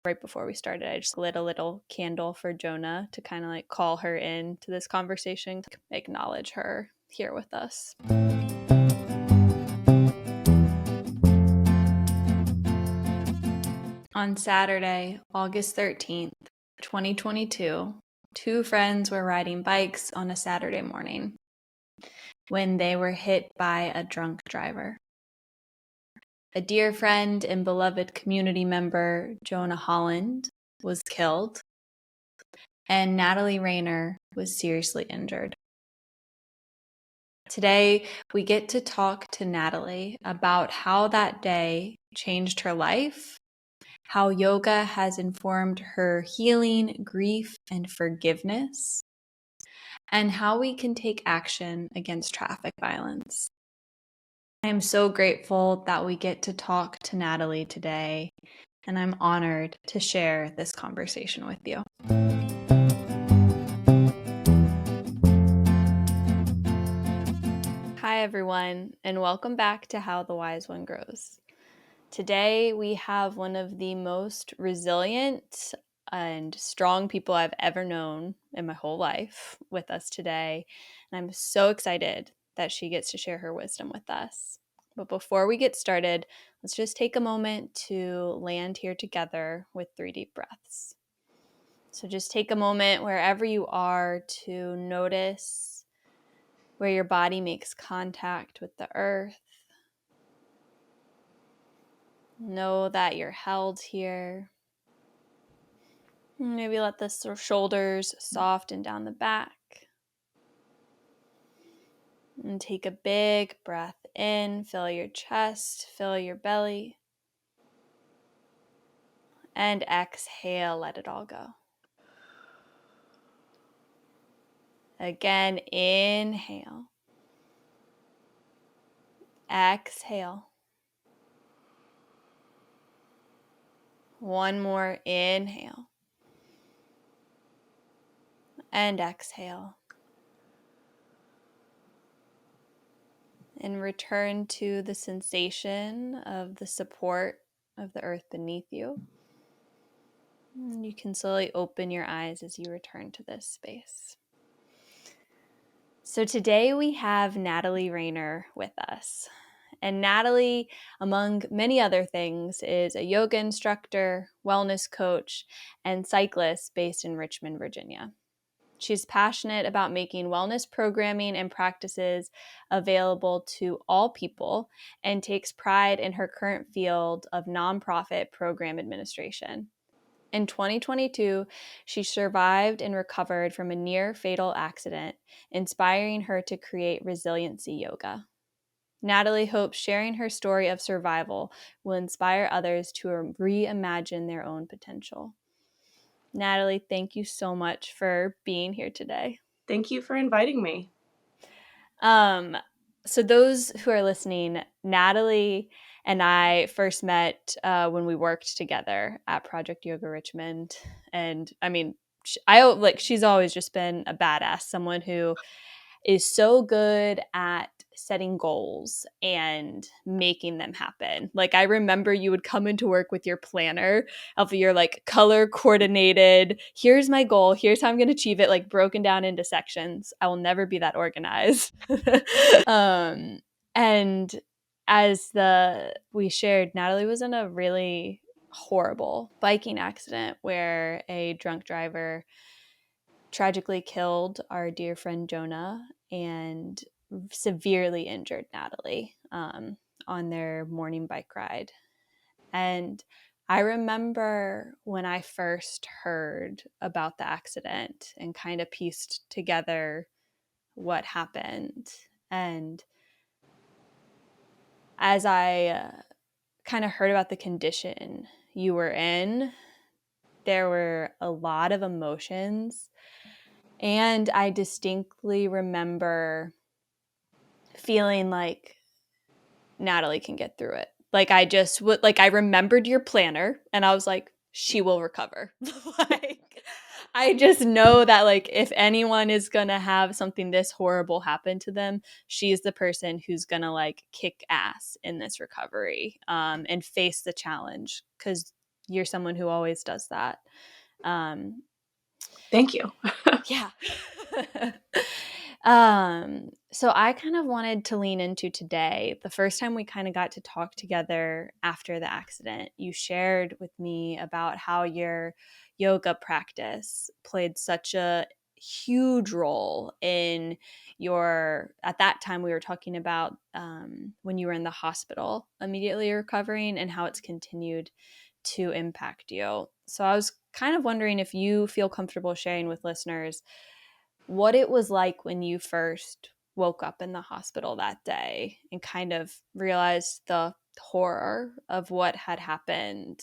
right before we started, I just lit a little candle for Jonah to kind of like call her in to this conversation, to acknowledge her here with us. On Saturday, August 13th, 2022, two friends were riding bikes on a Saturday morning when they were hit by a drunk driver. A dear friend and beloved community member, Jonah Holland, was killed, and Natalie Rayner was seriously injured. Today, we get to talk to Natalie about how that day changed her life, how yoga has informed her healing, grief, and forgiveness, and how we can take action against traffic violence. I am so grateful that we get to talk to Natalie today, and I'm honored to share this conversation with you. Hi, everyone, and welcome back to How the Wise One Grows. Today, we have one of the most resilient and strong people I've ever known in my whole life with us today, and I'm so excited that she gets to share her wisdom with us. But before we get started, let's just take a moment to land here together with 3 deep breaths. So just take a moment wherever you are to notice where your body makes contact with the earth. Know that you're held here. Maybe let the shoulders soften down the back. And take a big breath in, fill your chest, fill your belly. And exhale, let it all go. Again, inhale. Exhale. One more inhale. And exhale. And return to the sensation of the support of the earth beneath you. And you can slowly open your eyes as you return to this space. So today we have Natalie Rayner with us. And Natalie, among many other things, is a yoga instructor, wellness coach, and cyclist based in Richmond, Virginia. She's passionate about making wellness programming and practices available to all people and takes pride in her current field of nonprofit program administration. In 2022, she survived and recovered from a near-fatal accident, inspiring her to create resiliency yoga. Natalie hopes sharing her story of survival will inspire others to reimagine their own potential. Natalie, thank you so much for being here today. Thank you for inviting me. So those who are listening, Natalie and I first met when we worked together at Project Yoga Richmond. And I mean, she's always just been a badass, someone who is so good at setting goals and making them happen. Like, I remember you would come into work with your planner of your like color coordinated, here's my goal, here's how I'm going to achieve it, like broken down into sections. I will never be that organized. And as we shared, Natalie was in a really horrible biking accident where a drunk driver tragically killed our dear friend Jonah and severely injured Natalie on their morning bike ride. And I remember when I first heard about the accident and kind of pieced together what happened. And as I kind of heard about the condition you were in, there were a lot of emotions. And I distinctly remember feeling like Natalie can get through it. Like, I just would, like, I remembered your planner and I was like, she will recover. Like, I just know that, like, if anyone is going to have something this horrible happen to them, she's the person who's going to, like, kick ass in this recovery and face the challenge, because you're someone who always does that. Um, Thank you. yeah. So I kind of wanted to lean into today. The first time we kind of got to talk together after the accident, you shared with me about how your yoga practice played such a huge role in your, at that time we were talking about when you were in the hospital immediately recovering, and how it's continued to impact you. So I was kind of wondering if you feel comfortable sharing with listeners what it was like when you first woke up in the hospital that day and kind of realized the horror of what had happened.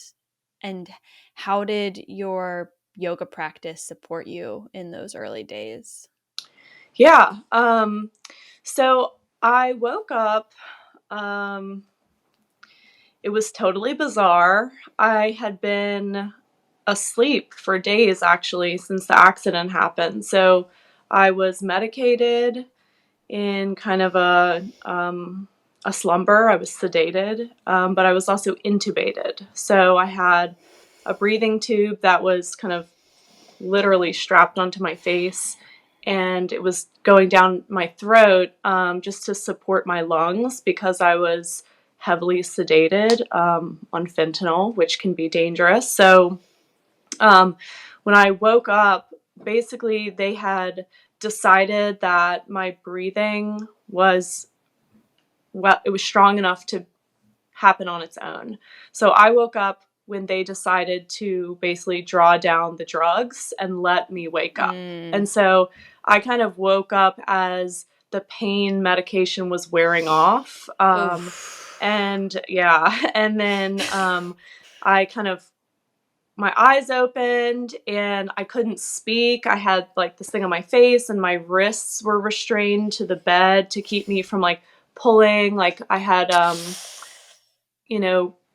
And how did your yoga practice support you in those early days? Yeah. So I woke up. Um, it was totally bizarre. I had been asleep for days actually since the accident happened. So I was medicated in kind of a slumber. I was sedated, but I was also intubated. So I had a breathing tube that was kind of literally strapped onto my face, and it was going down my throat just to support my lungs because I was heavily sedated on fentanyl, which can be dangerous. So um, when I woke up, basically they had decided that my breathing was, well, it was strong enough to happen on its own. So I woke up when they decided to basically draw down the drugs and let me wake up. Mm. And so I kind of woke up as the pain medication was wearing off. Oof. And yeah, and then I kind of, my eyes opened and I couldn't speak. I had like this thing on my face and my wrists were restrained to the bed to keep me from like pulling. Like I had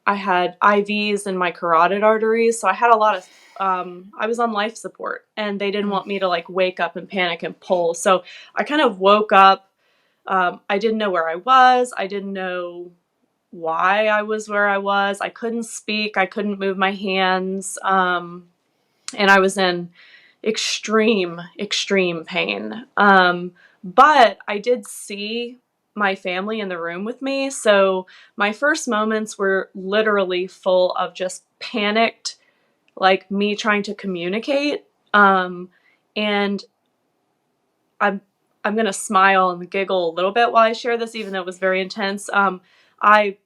I had IVs in my carotid arteries, so I had a lot of I was on life support and they didn't Mm. want me to like wake up and panic and pull. So I kind of woke up. I didn't know where I was. I didn't know why I was where I was. I couldn't speak. I couldn't move my hands. And I was in extreme pain. But I did see my family in the room with me. So my first moments were literally full of just panicked, like me trying to communicate. And I'm I'm gonna smile and giggle a little bit while I share this, even though it was very intense. I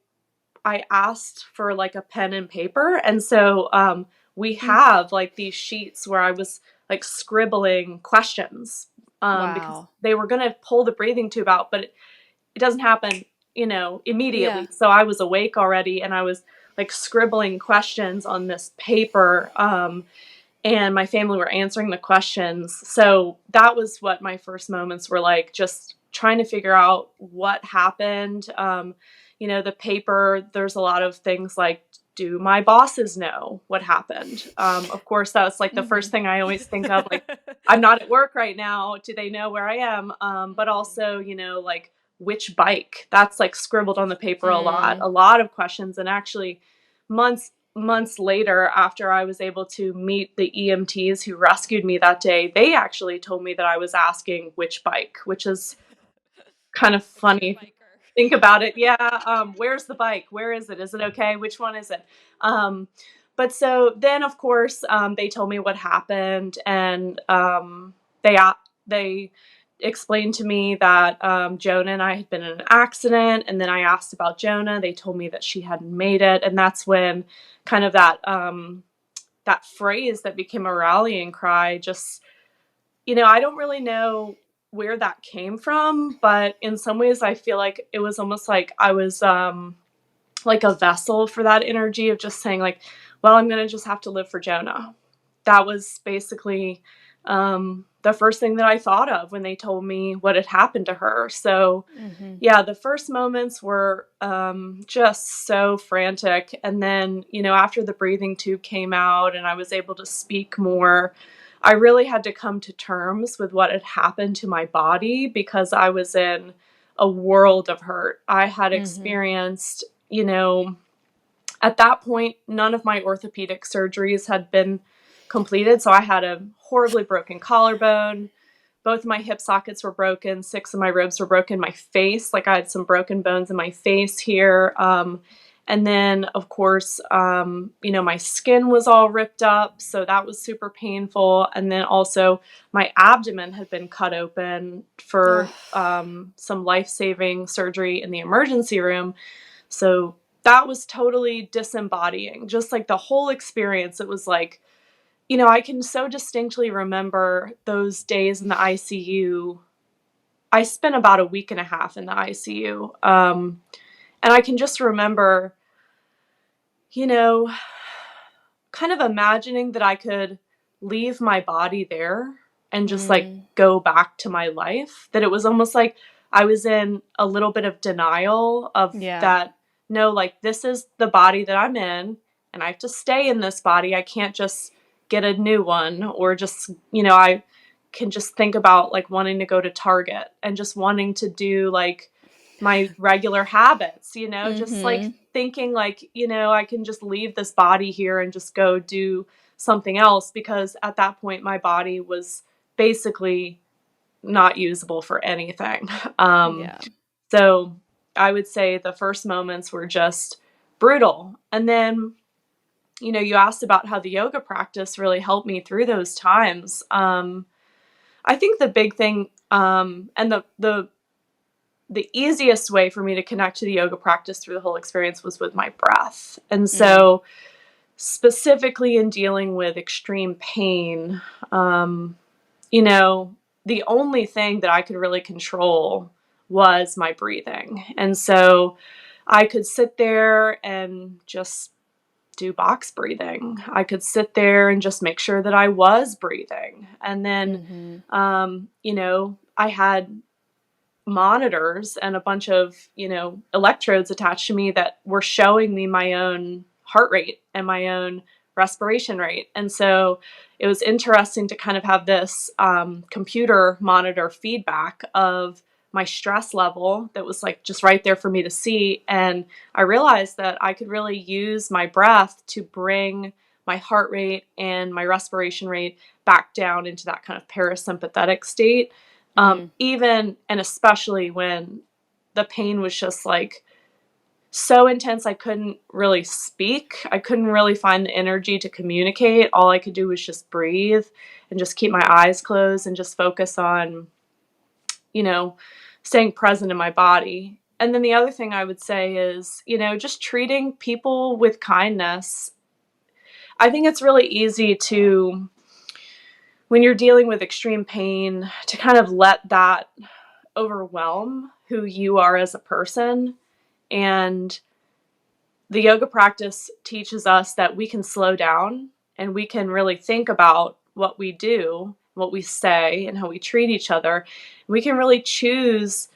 I asked for like a pen and paper. And so we Mm. have like these sheets where I was like scribbling questions because Wow. they were going to pull the breathing tube out, but it doesn't happen, Yeah. immediately. So I was awake already and I was like scribbling questions on this paper. And my family were answering the questions. So that was what my first moments were like, just trying to figure out what happened. The paper, there's a lot of things like, do my bosses know what happened? Of course, that's like the first Mhm. thing I always think of, like, I'm not at work right now. Do they know where I am? But Mhm. also, like, which bike? That's like scribbled on the paper Mm. a lot of questions. And actually, months later, after I was able to meet the EMTs who rescued me that day, they actually told me that I was asking which bike, which is kind of Such a funny if you think biker. about it. Yeah, where's the bike? Where is it? Is it okay? Which one is it? Um, but so then, of course, they told me what happened, and they explained to me that Jonah and I had been in an accident, and then I asked about Jonah. They told me that she hadn't made it, and that's when kind of that phrase that became a rallying cry just, I don't really know where that came from, but in some ways I feel like it was almost like I was like a vessel for that energy of just saying like, well, I'm going to just have to live for Jonah. That was basically the first thing that I thought of when they told me what had happened to her. So Mhm. yeah, the first moments were just so frantic. And then, after the breathing tube came out and I was able to speak more, I really had to come to terms with what had happened to my body because I was in a world of hurt. I had Mhm. experienced, At that point, none of my orthopedic surgeries had been completed. So I had a horribly broken collarbone. Both my hip sockets were broken. 6 of my ribs were broken. My face, like I had some broken bones in my face here. And then, of course, my skin was all ripped up. So that was super painful. And then also, my abdomen had been cut open Ugh. for some life saving surgery in the emergency room. So that was totally disembodying. Just like the whole experience, it was like, I can so distinctly remember those days in the ICU. I spent about a week and a half in the ICU. And I can just remember, you know, kind of imagining that I could leave my body there and just like Mm. go back to my life. That it was almost like I was in a little bit of denial of Yeah. that. No, like this is the body that I'm in and I have to stay in this body. I can't just get a new one or just, I can just think about like wanting to go to Target and just wanting to do like my regular habits, just like Mm-hmm. thinking like, I can just leave this body here and just go do something else, because at that point my body was basically not usable for anything. Um, Yeah. so I would say the first moments were just brutal. And then, you asked about how the yoga practice really helped me through those times. I think the big thing, and the easiest way for me to connect to the yoga practice through the whole experience was with my breath. And Mm. so, specifically in dealing with extreme pain, um, you know, the only thing that I could really control was my breathing. And so, I could sit there and just do box breathing. I could sit there and just make sure that I was breathing. And then, Mm-hmm. I had monitors and a bunch of, electrodes attached to me that were showing me my own heart rate and my own respiration rate. And so it was interesting to kind of have this computer monitor feedback of my stress level that was like just right there for me to see. And I realized that I could really use my breath to bring my heart rate and my respiration rate back down into that kind of parasympathetic state. Mm. Even and especially when the pain was just like so intense, I couldn't really speak. I couldn't really find the energy to communicate. All I could do was just breathe and just keep my eyes closed and just focus on, you know, staying present in my body. And then the other thing I would say is, just treating people with kindness. I think it's really easy to, when you're dealing with extreme pain, to kind of let that overwhelm who you are as a person. And the yoga practice teaches us that we can slow down and we can really think about what we do, what we say, and how we treat each other. We can really choose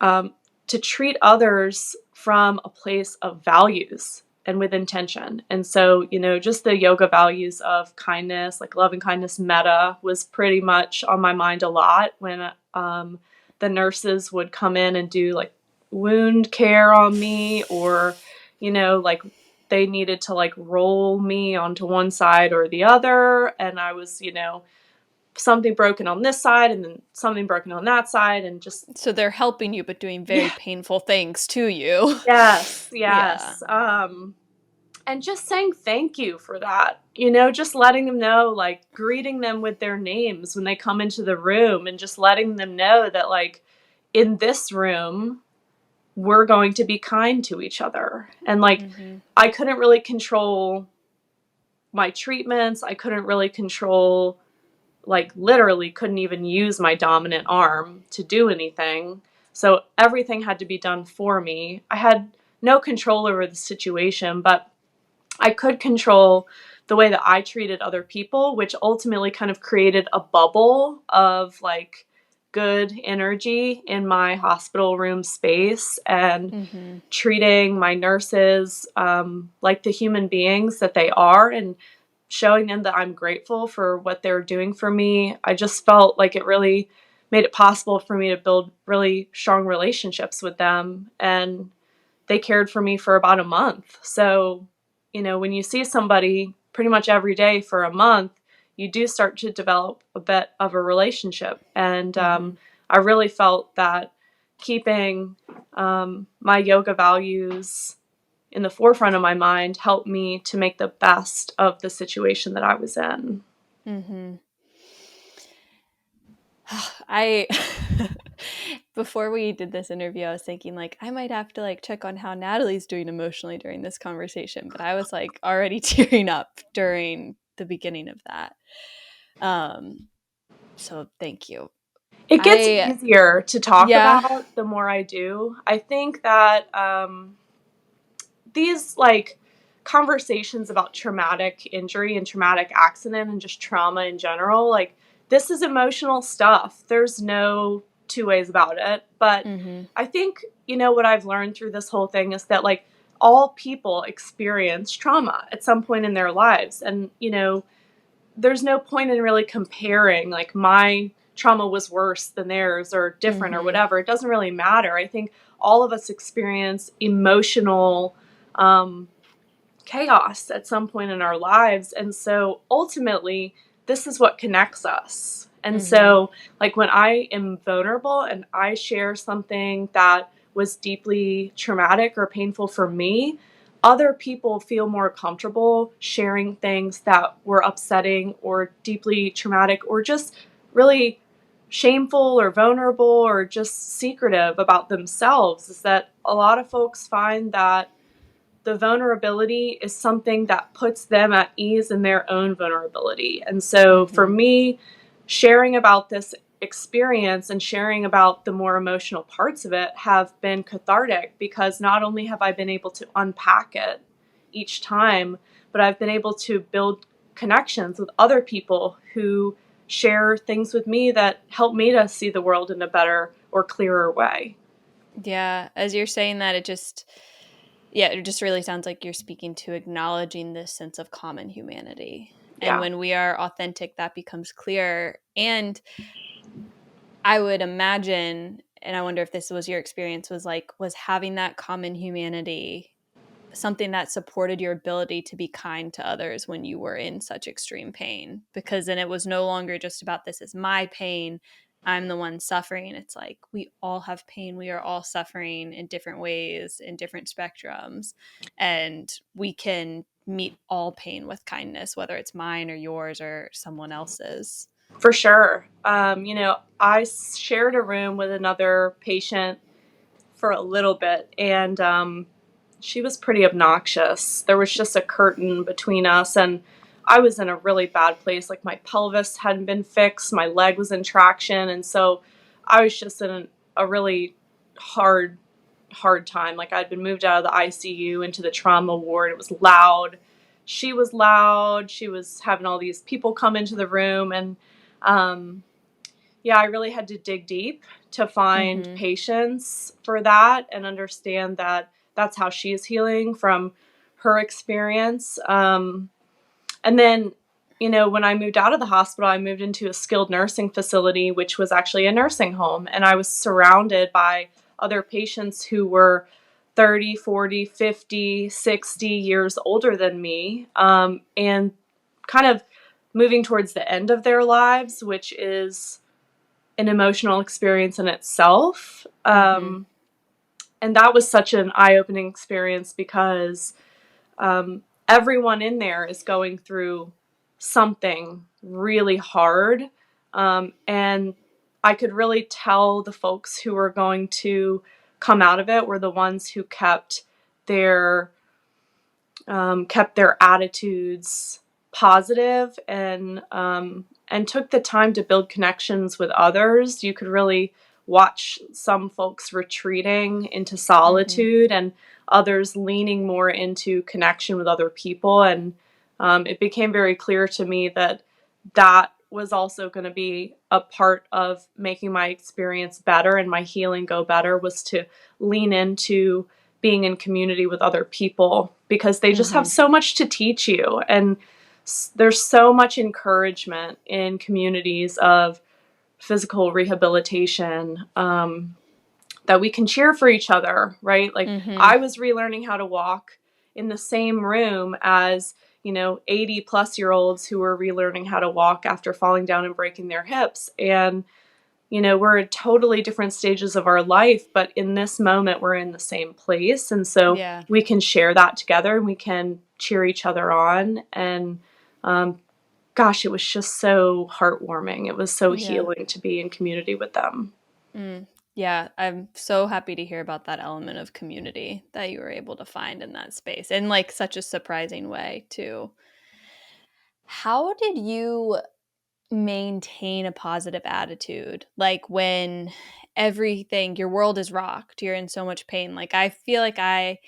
to treat others from a place of values and with intention. And so, just the yoga values of kindness, like love and kindness, metta, was pretty much on my mind a lot when the nurses would come in and do like wound care on me, or, like they needed to like roll me onto one side or the other. And I was, something broken on this side and then something broken on that side, and just, So they're helping you, but doing very yeah. painful things to you. Yes, Yeah. yes. And just saying thank you for that. Just letting them know, like greeting them with their names when they come into the room, and just letting them know that, like, in this room, we're going to be kind to each other. And, like, Mm-hmm. I couldn't really control my treatments. I couldn't really control, like, literally couldn't even use my dominant arm to do anything. So everything had to be done for me. I had no control over the situation, but I could control the way that I treated other people, which ultimately kind of created a bubble of like good energy in my hospital room space, and Mm-hmm. treating my nurses like the human beings that they are, and showing them that I'm grateful for what they're doing for me. I just felt like it really made it possible for me to build really strong relationships with them. And they cared for me for about a month. So, when you see somebody pretty much every day for a month, you do start to develop a bit of a relationship. And I really felt that keeping my yoga values in the forefront of my mind helped me to make the best of the situation that I was in. I before we did this interview, I was thinking like I might have to like check on how Natalie's doing emotionally during this conversation, but I was like already tearing up during the beginning of that. Um, so thank you. It gets I easier to talk yeah. about the more I do. I think that these like conversations about traumatic injury and traumatic accident and just trauma in general, like this is emotional stuff. There's no two ways about it. But Mhm. I think, what I've learned through this whole thing is that like all people experience trauma at some point in their lives. And, there's no point in really comparing like my trauma was worse than theirs or different or Mhm. whatever. It doesn't really matter. I think all of us experience emotional um, chaos at some point in our lives. And so ultimately, this is what connects us. And Mhm. so, like, when I am vulnerable and I share something that was deeply traumatic or painful for me, other people feel more comfortable sharing things that were upsetting or deeply traumatic or just really shameful or vulnerable or just secretive about themselves. Is that a lot of folks find that the vulnerability is something that puts them at ease in their own vulnerability. And so for Mhm. me, sharing about this experience and sharing about the more emotional parts of it have been cathartic, because not only have I been able to unpack it each time, but I've been able to build connections with other people who share things with me that help me to see the world in a better or clearer way. Yeah, as you're saying that, it just really sounds like you're speaking to acknowledging this sense of common humanity. And Yeah, when we are authentic, that becomes clear. And I would imagine, and I wonder if this was your experience, was having that common humanity something that supported your ability to be kind to others when you were in such extreme pain, because then it was no longer just about this is my pain, I'm the one suffering. It's like we all have pain, we are all suffering in different ways, in different spectrums, and we can meet all pain with kindness, whether it's mine or yours or someone else's. for sure. I shared a room with another patient for a little bit, and she was pretty obnoxious. There was just a curtain between us, and I was in a really bad place. Like my pelvis hadn't been fixed, my leg was in traction, and so I was just in a really hard, hard time. Like I'd been moved out of the ICU into the trauma ward. It was loud. She was loud. She was having all these people come into the room, and um, yeah, I really had to dig deep to find Mm-hmm. patience for that and understand that that's how she's healing from her experience. And then, when I moved out of the hospital, I moved into a skilled nursing facility, which was actually a nursing home. And I was surrounded by other patients who were 30, 40, 50, 60 years older than me, and kind of moving towards the end of their lives, which is an emotional experience in itself. Mm-hmm. And that was such an eye opening experience because everyone in there is going through something really hard. And I could really tell the folks who were going to come out of it were the ones who their kept their attitudes positive, and took the time to build connections with others. You could really watch some folks retreating into Mm-hmm. solitude and others leaning more into connection with other people. And it became very clear to me that that was also going to be a part of making my experience better and my healing go better, was to lean into being in community with other people, because they just have Mm-hmm. so much to teach you. And there's so much encouragement in communities of physical rehabilitation, that we can cheer for each other, right? Like Mm-hmm. I was relearning how to walk in the same room as, 80 plus year olds who were relearning how to walk after falling down and breaking their hips. And, we're at totally different stages of our life, but in this moment, we're in the same place. And so Yeah. we can share that together and we can cheer each other on. And gosh, it was just so heartwarming. It was so Yeah. healing to be in community with them. Mm. Yeah, I'm so happy to hear about that element of community that you were able to find in that space in like such a surprising way, too. How did you maintain a positive attitude? Like when everything, your world is rocked, you're in so much pain. Like I feel like I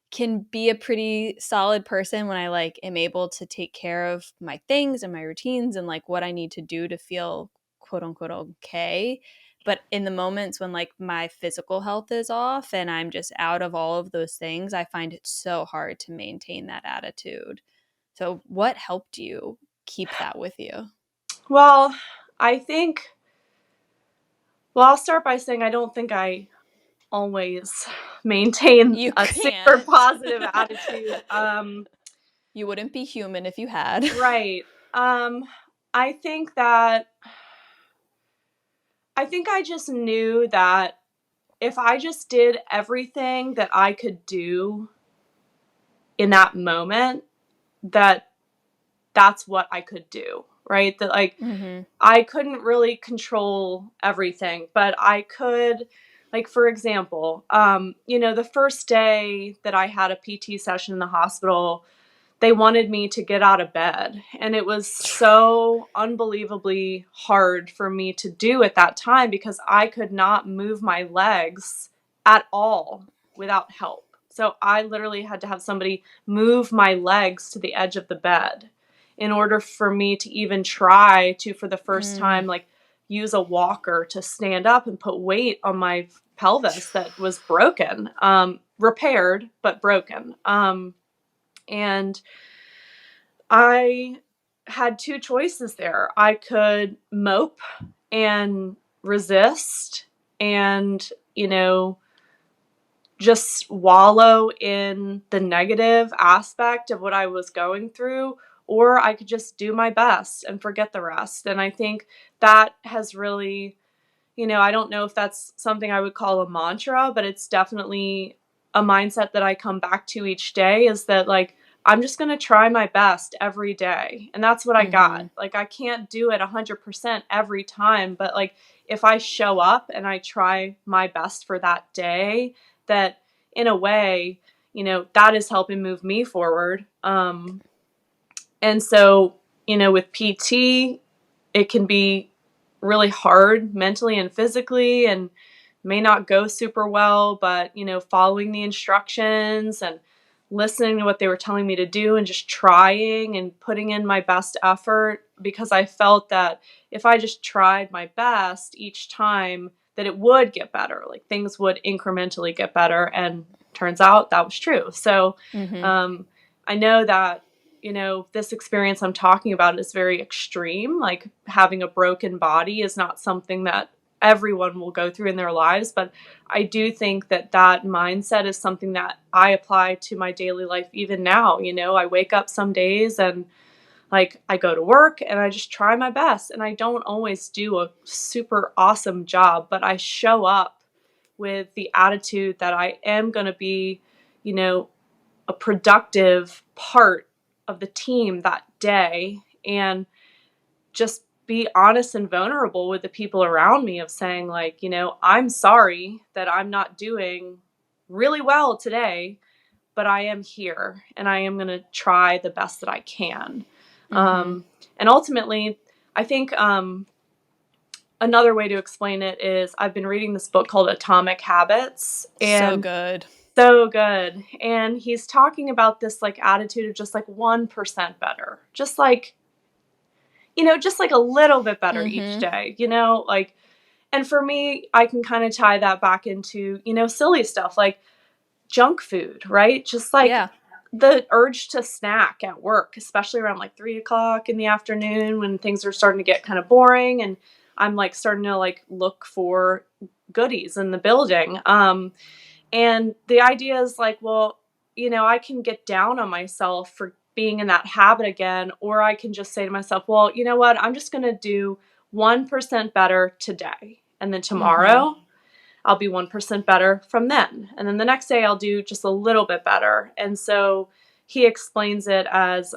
can be a pretty solid person when I like am able to take care of my things and my routines and like what I need to do to feel quote unquote okay. But in the moments when like my physical health is off and I'm just out of all of those things, I find it so hard to maintain that attitude. So what helped you keep that with you? Well, I think, I'll start by saying I don't think I always maintain You a super can't. positive attitude. You wouldn't be human if you had. Right. Um, I think that, I just knew that if I just did everything that I could do in that moment, that that's what I could do, right? That like Mm-hmm. I couldn't really control everything, but I could, like, for example, the first day that I had a PT session in the hospital, they wanted me to get out of bed. And it was so unbelievably hard for me to do at that time because I could not move my legs at all without help. So I literally had to have somebody move my legs to the edge of the bed in order for me to even try to, for the first Mm. time, like use a walker to stand up and put weight on my pelvis that was broken, repaired, but broken. And I had two choices there. I could mope and resist and, just wallow in the negative aspect of what I was going through, or I could just do my best and forget the rest. And I think that has really, I don't know if that's something I would call a mantra, but it's definitely a mindset that I come back to each day is that, like, I'm just going to try my best every day. And that's what I got. Mm-hmm. Like, I can't do it 100% every time, but like, if I show up and I try my best for that day, that in a way, that is helping move me forward. And so, with PT, it can be really hard mentally and physically and may not go super well, but, following the instructions and listening to what they were telling me to do and just trying and putting in my best effort because I felt that if I just tried my best each time, that it would get better. Like things would incrementally get better. And turns out that was true. So Mm-hmm. um, I know that this experience I'm talking about is very extreme. Like having a broken body is not something that everyone will go through in their lives. But I do think that that mindset is something that I apply to my daily life even now. I wake up some days and like I go to work and I just try my best. And I don't always do a super awesome job, but I show up with the attitude that I am going to be, you know, a productive part of the team that day and just be honest and vulnerable with the people around me of saying like, I'm sorry that I'm not doing really well today, but I am here and I am going to try the best that I can. Mm-hmm. And ultimately, I think another way to explain it is I've been reading this book called Atomic Habits, So and good. so good. And he's talking about this like attitude of just like 1% better. Just like a little bit better each Mm-hmm. day, like, and for me, I can kind of tie that back into, silly stuff like junk food, right? Just like Yeah. the urge to snack at work, especially around like 3 o'clock in the afternoon when things are starting to get kind of boring and I'm like starting to like look for goodies in the building. And the idea is like, well, I can get down on myself for being in that habit again, or I can just say to myself, well, you know what? I'm just going to do 1% better today. And then Mhm. tomorrow I'll be 1% better from then. And then the next day I'll do just a little bit better. And so he explains it as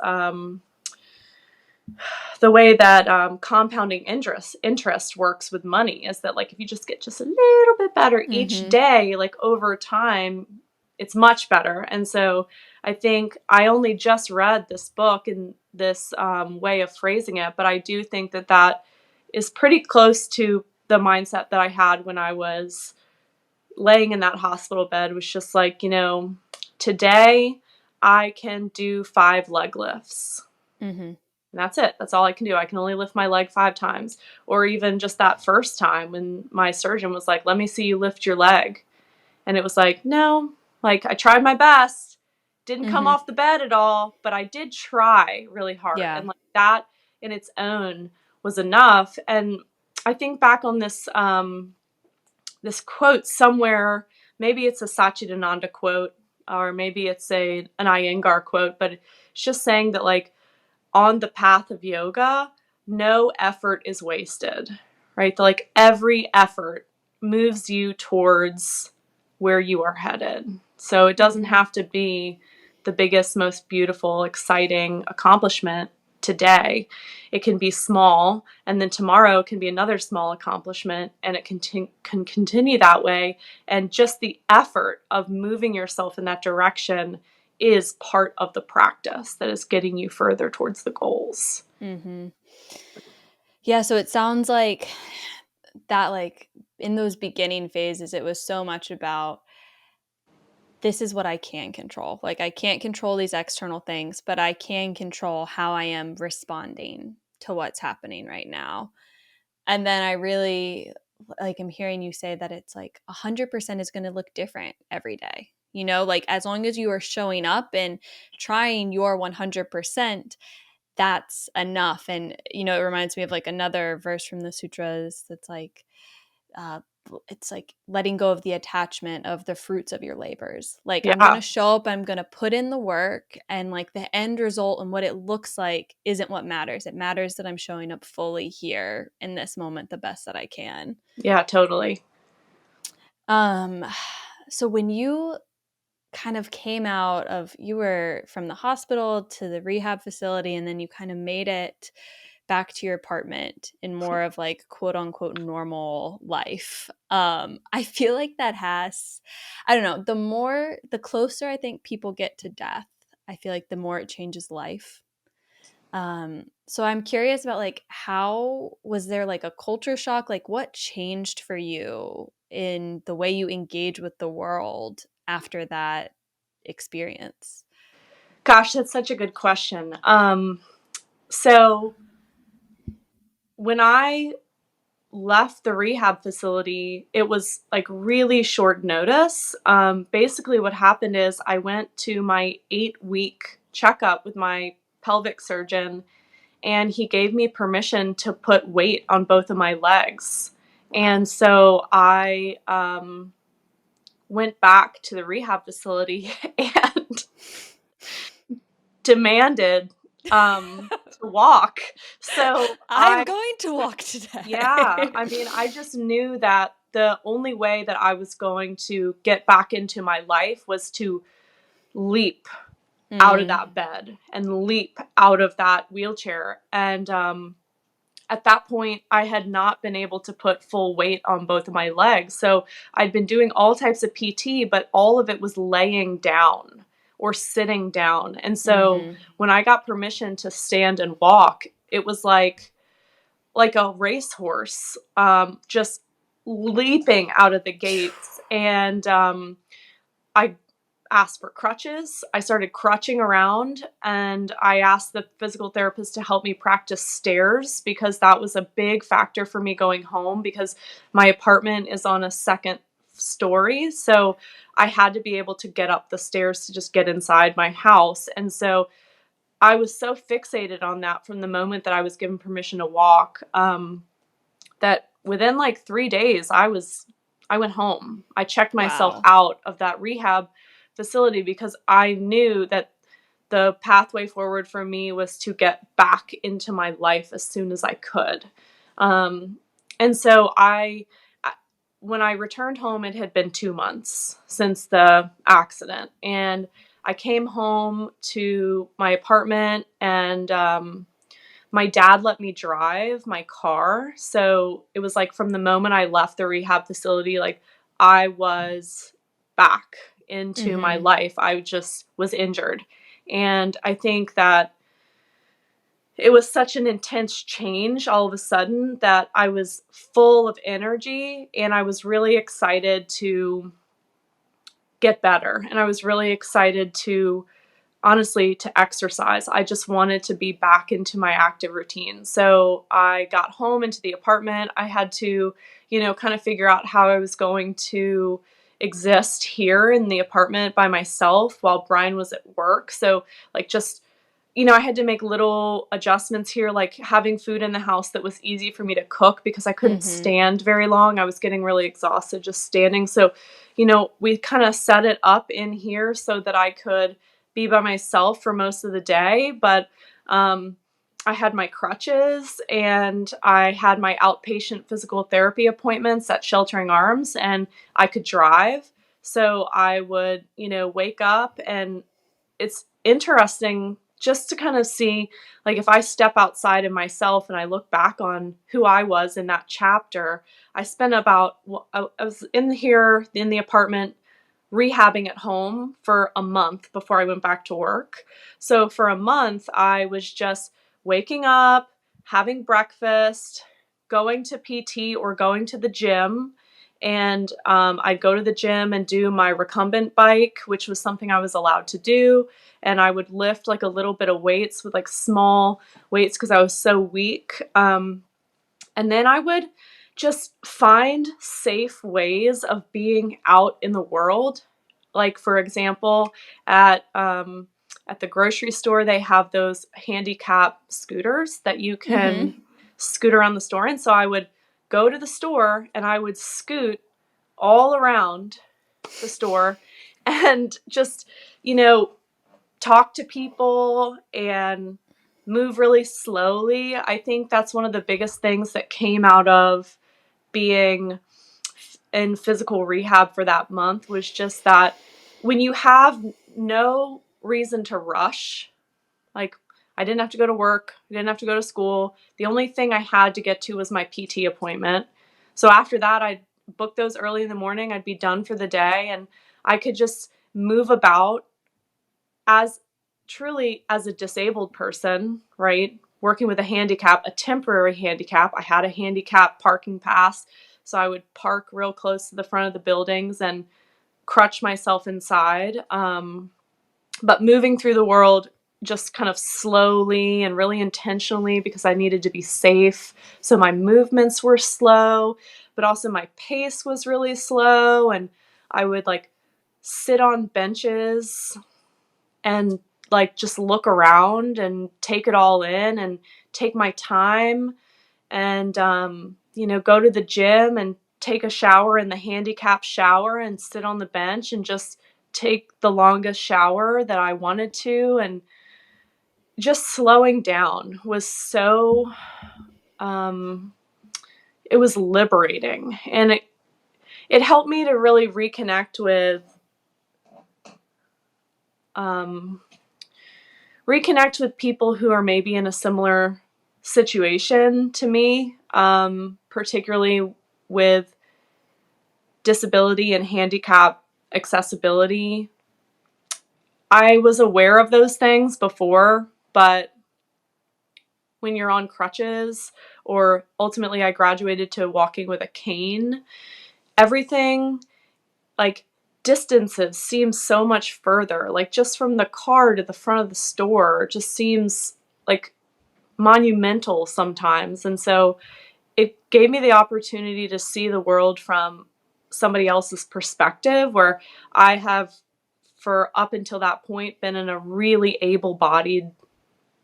the way that compounding interest works with money is that, like, if you just get just a little bit better each Mhm. day, like over time, it's much better. And so I think I only just read this book in this way of phrasing it, but I do think that that is pretty close to the mindset that I had when I was laying in that hospital bed. Was just like, today I can do 5 leg lifts. Mhm. And that's it. That's all I can do. I can only lift my leg 5 times. Or even just that first time when my surgeon was like, let me see you lift your leg. And it was like, no, like I tried my best. Didn't come Mhm. off the bed at all, but I did try really hard. Yeah. And like that in its own was enough. And I think back on this quote somewhere, maybe it's a Satchidananda quote, or maybe it's an Iyengar quote, but it's just saying that, like, on the path of yoga, no effort is wasted, right? Like every effort moves you towards where you are headed. So it doesn't Mhm. have to be the biggest, most beautiful, exciting accomplishment today. It can be small, and then tomorrow can be another small accomplishment, and it can continue that way. And just the effort of moving yourself in that direction is part of the practice that is getting you further towards the goals. Mhm. Yeah, so it sounds like that, like, in those beginning phases, it was so much about, this is what I can control. Like, I can't control these external things, but I can control how I am responding to what's happening right now. And then I really, like, I'm hearing you say that it's like 100% is going to look different every day. Like, as long as you are showing up and trying your 100%, that's enough. And, it reminds me of like another verse from the sutras that's like, uh, it's like letting go of the attachment of the fruits of your labors. Like, I'm going to Yeah. show up, I'm going to put in the work, and like the end result and what it looks like isn't what matters. It matters that I'm showing up fully here in this moment the best that I can. Yeah, totally. Um so when you kind of came out of, you were from the hospital to the rehab facility, and then you kind of made it back to your apartment in more of like quote unquote normal life. I feel like that has, I don't know, the closer I think people get to death, I feel like the more it changes life. So I'm curious about, like, how was there like a culture shock? Like, what changed for you in the way you engage with the world after that experience? Gosh, that's such a good question. So when I left the rehab facility, it was like really short notice. Basically, what happened is I went to my 8-week checkup with my pelvic surgeon, and he gave me permission to put weight on both of my legs. Wow. And so I went back to the rehab facility and demanded to walk. So I'm going to walk yeah, today. I mean, I just knew that the only way that I was going to get back into my life was to leap out of Mm, that bed and leap out of that wheelchair. And at that point, I had not been able to put full weight on both of my legs. So I'd been doing all types of PT, but all of it was laying down or sitting down. And so mhm. when I got permission to stand and walk, it was like a racehorse, just leaping out of the gates. And I asked for crutches. I started crutching around, and I asked the physical therapist to help me practice stairs because that was a big factor for me going home because my apartment is on a second story. So I had to be able to get up the stairs to just get inside my house. And so I was so fixated on that from the moment that I was given permission to walk, that within like 3 days, I went home. I checked myself Wow. out of that rehab facility because I knew that the pathway forward for me was to get back into my life as soon as I could. Um, and so when I returned home, it had been 2 months since the accident. And I came home to my apartment, and my dad let me drive my car. So it was like from the moment I left the rehab facility, like I was back into my Mm-hmm. life. I just was injured. And I think that it was such an intense change all of a sudden that I was full of energy and I was really excited to get better. And I was really excited to honestly to exercise. I just wanted to be back into my active routine. So I got home into the apartment. I had to, kind of figure out how I was going to exist here in the apartment by myself while Brian was at work. So like just I had to make little adjustments here, like having food in the house that was easy for me to cook because I couldn't Mm-hmm. stand very long. I was getting really exhausted just standing. So, we kind of set it up in here so that I could be by myself for most of the day. But I had my crutches and I had my outpatient physical therapy appointments at Sheltering Arms, and I could drive. So I would, wake up, and it's interesting just to kind of see, like, if I step outside of myself and I look back on who I was in that chapter. I spent about, I was in here in the apartment rehabbing at home for a month before I went back to work. So for a month, I was just waking up, having breakfast, going to PT or going to the gym. And I'd go to the gym and do my recumbent bike, which was something I was allowed to do. And I would lift like a little bit of weights with like small weights because I was so weak. And then I would just find safe ways of being out in the world. Like, for example, at the grocery store, they have those handicap scooters that you can Mm-hmm. scoot around the store. And so I would go to the store and I would scoot all around the store and just, you know, talk to people and move really slowly. I think that's one of the biggest things that came out of being in physical rehab for that month was just that when you have no reason to rush, like I didn't have to go to work, I didn't have to go to school. The only thing I had to get to was my PT appointment. So after that, I'd book those early in the morning. I'd be done for the day and I could just move about as truly as a disabled person, right? Working with a handicap, a temporary handicap. I had a handicap parking pass, so I would park real close to the front of the buildings and crutch myself inside. But moving through the world just kind of slowly and really intentionally because I needed to be safe. So my movements were slow, but also my pace was really slow. And I would like sit on benches and like just look around and take it all in and take my time and go to the gym and take a shower in the handicap shower and sit on the bench and just take the longest shower that I wanted to. And just slowing down was so it was liberating, and it helped me to really um, reconnect with people who are maybe in a similar situation to me, particularly with disability and handicap accessibility. I was aware of those things before, but when you're on crutches, or ultimately I graduated to walking with a cane, everything, like, distances seem so much further. Like, just from the car to the front of the store just seems like monumental sometimes. And so it gave me the opportunity to see the world from somebody else's perspective, where I have, for up until that point, been in a really able-bodied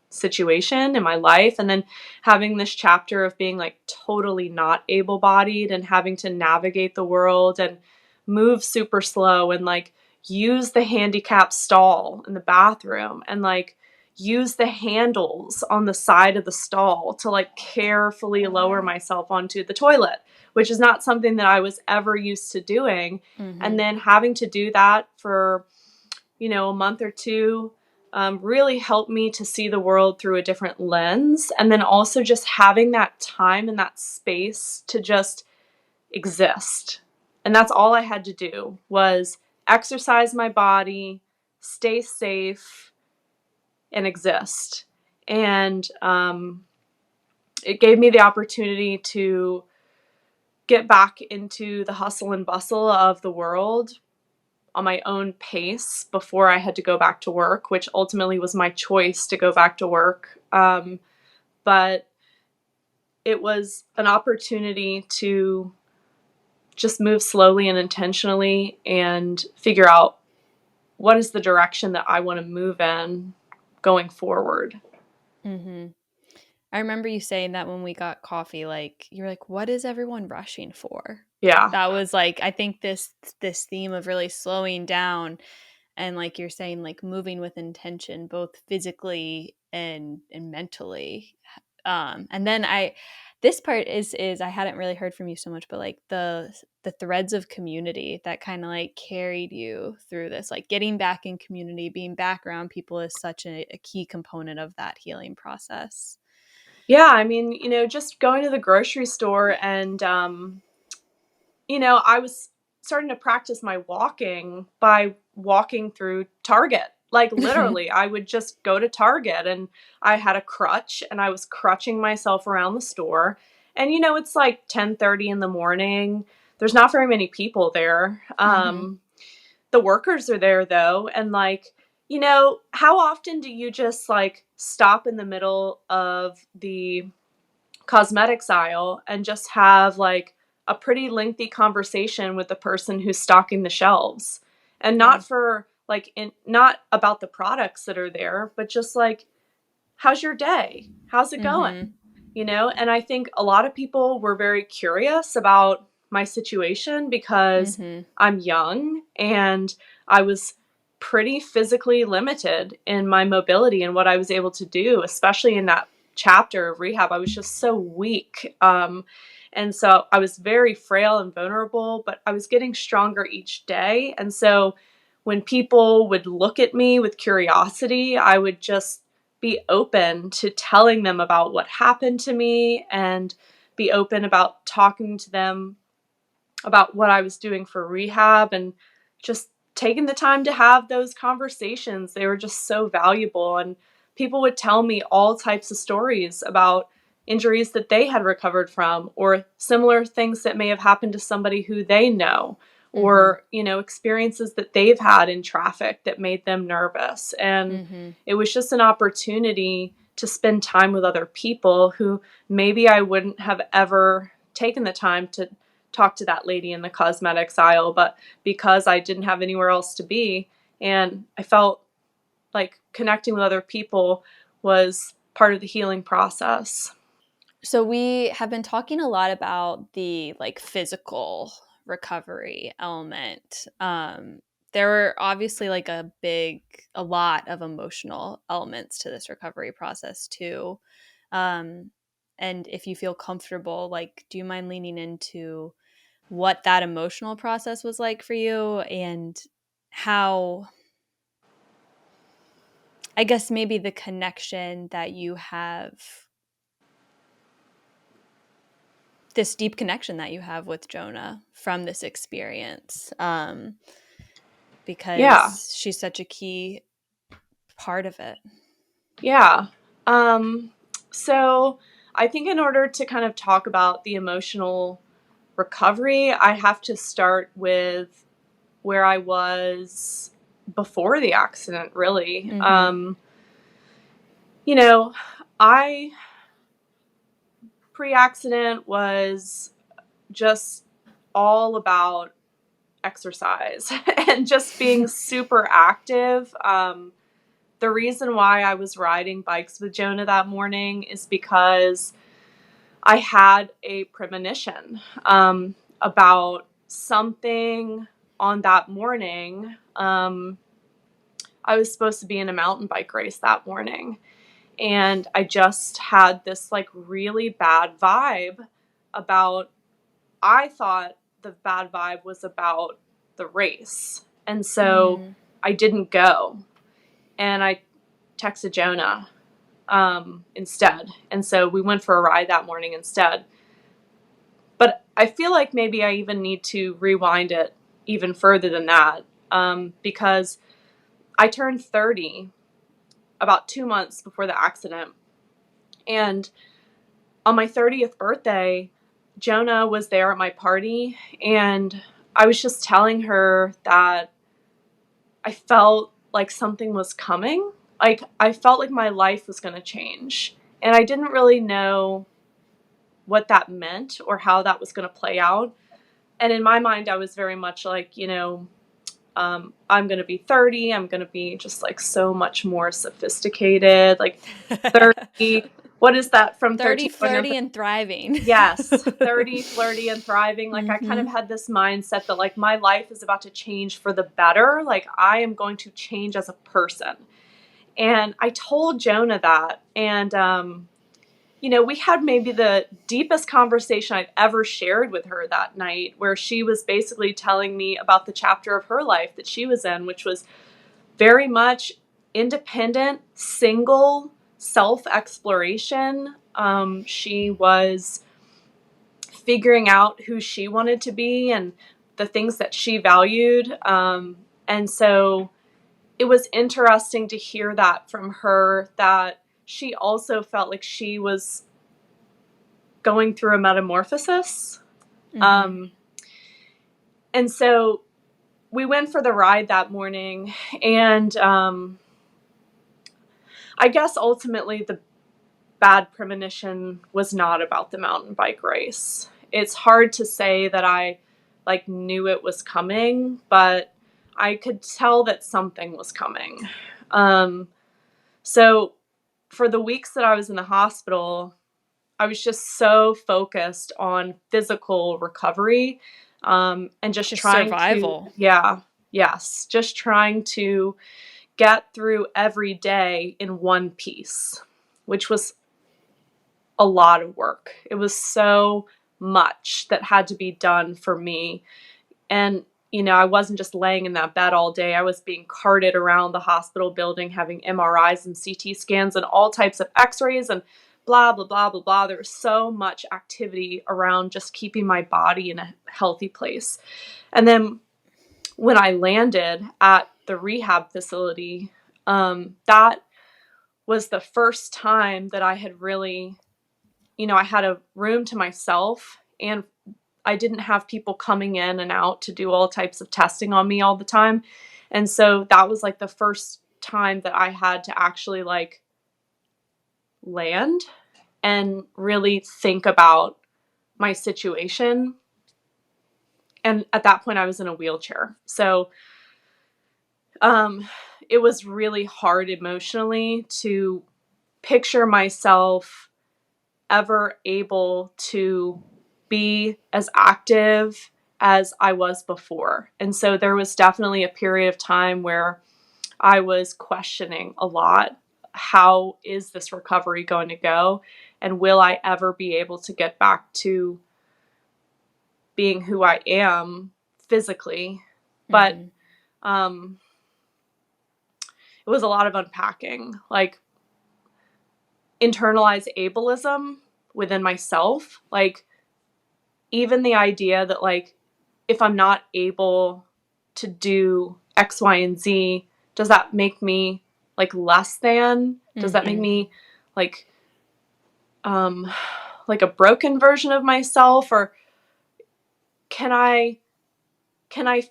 situation in my life. And then having this chapter of being like totally not able bodied and having to navigate the world and move super slow and like use the handicap stall in the bathroom and like use the handles on the side of the stall to like carefully lower myself onto the toilet, which is not something that I was ever used to doing. And Mm-hmm. then having to do that for, a month or two really helped me to see the world through a different lens. And then also just having that time and that space to just exist. And that's all I had to do was exercise my body, stay safe, and exist. And it gave me the opportunity to get back into the hustle and bustle of the world on my own pace before I had to go back to work, which ultimately was my choice to go back to work. But it was an opportunity to just move slowly and intentionally and figure out what is the direction that I want to move in going forward. Mm-hmm. I remember you saying that when we got coffee, like you're like, what is everyone rushing for? Yeah. That was like, I think this theme of really slowing down and like you're saying, like moving with intention, both physically and mentally. And then this part is I hadn't really heard from you so much, but like the threads of community that kind of like carried you through this, like getting back in community, being back around people is such a key component of that healing process. Yeah. I mean, just going to the grocery store and, I was starting to practice my walking by walking through Target. Like literally, I would just go to Target and I had a crutch and I was crutching myself around the store. And it's like 10:30 in the morning. There's not very many people there. Mm-hmm. The workers are there though, and like, how often do you just like stop in the middle of the cosmetics aisle and just have like a pretty lengthy conversation with the person who's stocking the shelves, and Yeah. not for like not about the products that are there, but just like, how's your day, how's it Mm-hmm. going, and I think a lot of people were very curious about my situation because Mm-hmm. I'm young and I was pretty physically limited in my mobility and what I was able to do, especially in that chapter of rehab. I was just so weak. And so I was very frail and vulnerable, but I was getting stronger each day. And so when people would look at me with curiosity, I would just be open to telling them about what happened to me and be open about talking to them about what I was doing for rehab and just taking the time to have those conversations. They were just so valuable. And people would tell me all types of stories about injuries that they had recovered from or similar things that may have happened to somebody who they know, Mm-hmm. or, experiences that they've had in traffic that made them nervous. And Mm-hmm. it was just an opportunity to spend time with other people who maybe I wouldn't have ever taken the time to talk to that lady in the cosmetics aisle, but because I didn't have anywhere else to be, and I felt like connecting with other people was part of the healing process. So we have been talking a lot about the like physical recovery element. There were obviously like a lot of emotional elements to this recovery process too. Um, and if you feel comfortable, like, do you mind leaning into what that emotional process was like for you and how, I guess, maybe the connection that you have, this deep connection that you have with Jonah from this experience, Yeah, because she's such a key part of it. yeah. Um, so I think in order to kind of talk about the emotional recovery, I have to start with where I was before the accident, really. Mm-hmm. You know, I pre accident was just all about exercise and just being super active. the reason why I was riding bikes with Jonah that morning is because I had a premonition about something on that morning. I was supposed to be in a mountain bike race that morning, and I just had this like really bad vibe about, I thought the bad vibe was about the race. And so I didn't go, and I texted Jonah instead. And so we went for a ride that morning instead. But I feel like maybe I even need to rewind it even further than that, because I turned 30 about 2 months before the accident. And on my 30th birthday, Jonah was there at my party, and I was just telling her that I felt like something was coming. Like, I felt like my life was going to change. And I didn't really know what that meant or how that was going to play out. And in my mind, I was very much like, I'm going to be 30. I'm going to be just like so much more sophisticated. Like 30, what is that from 30, 13? flirty, and thriving. Yes, 30, flirty, and thriving. Like, I kind of Mm-hmm. had this mindset that like my life is about to change for the better. Like, I am going to change as a person. And I told Jonah that. And, we had maybe the deepest conversation I've ever shared with her that night, where she was basically telling me about the chapter of her life that she was in, which was very much independent, single, self-exploration. She was figuring out who she wanted to be and the things that she valued. And so it was interesting to hear that from her, that she also felt like she was going through a metamorphosis. Mm-hmm. And so we went for the ride that morning, and I guess ultimately the bad premonition was not about the mountain bike race. It's hard to say that I like knew it was coming, but I could tell that something was coming. So for the weeks that I was in the hospital, I was just so focused on physical recovery, and just Just trying to, survival. yeah, yes, just trying to get through every day in one piece, which was a lot of work. It was so much that had to be done for me. And, I wasn't just laying in that bed all day. I was being carted around the hospital building, having MRIs and CT scans and all types of x-rays and blah, blah, blah, blah, blah. There was so much activity around just keeping my body in a healthy place. And then when I landed at the rehab facility, that was the first time that I had really, I had a room to myself, and I didn't have people coming in and out to do all types of testing on me all the time. And so that was like the first time that I had to actually like land and really think about my situation. And at that point I was in a wheelchair. So it was really hard emotionally to picture myself ever able to be as active as I was before. And so there was definitely a period of time where I was questioning a lot. How is this recovery going to go? And will I ever be able to get back to being who I am physically? But Mm-hmm. it was a lot of unpacking, like internalized ableism within myself. Like, even the idea that like, if I'm not able to do X, Y, and Z, does that make me like less than? Does that make Mm-hmm. me like like a broken version of myself? Or can I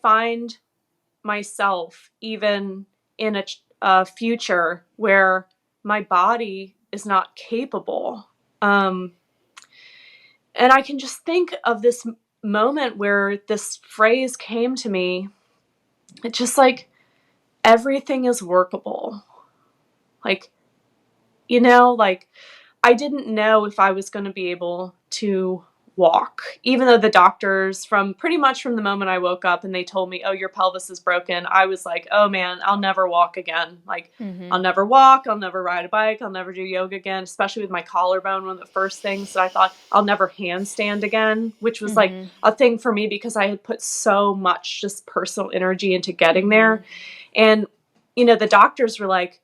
find myself even in a future where my body is not capable? And I can just think of this moment where this phrase came to me. It's just like, everything is workable. Like, you know, like I didn't know if I was going to be able to walk, even though the doctors from pretty much from the moment I woke up and they told me, oh, your pelvis is broken. I was like, oh man, I'll never walk again. Like, I'll Mhm. never walk. I'll never ride a bike. I'll never do yoga again, especially with my collarbone. One of the first things that I thought, I'll never handstand again, which was like Mhm. a thing for me because I had put so much just personal energy into getting there. Mhm. And, you know, the doctors were like,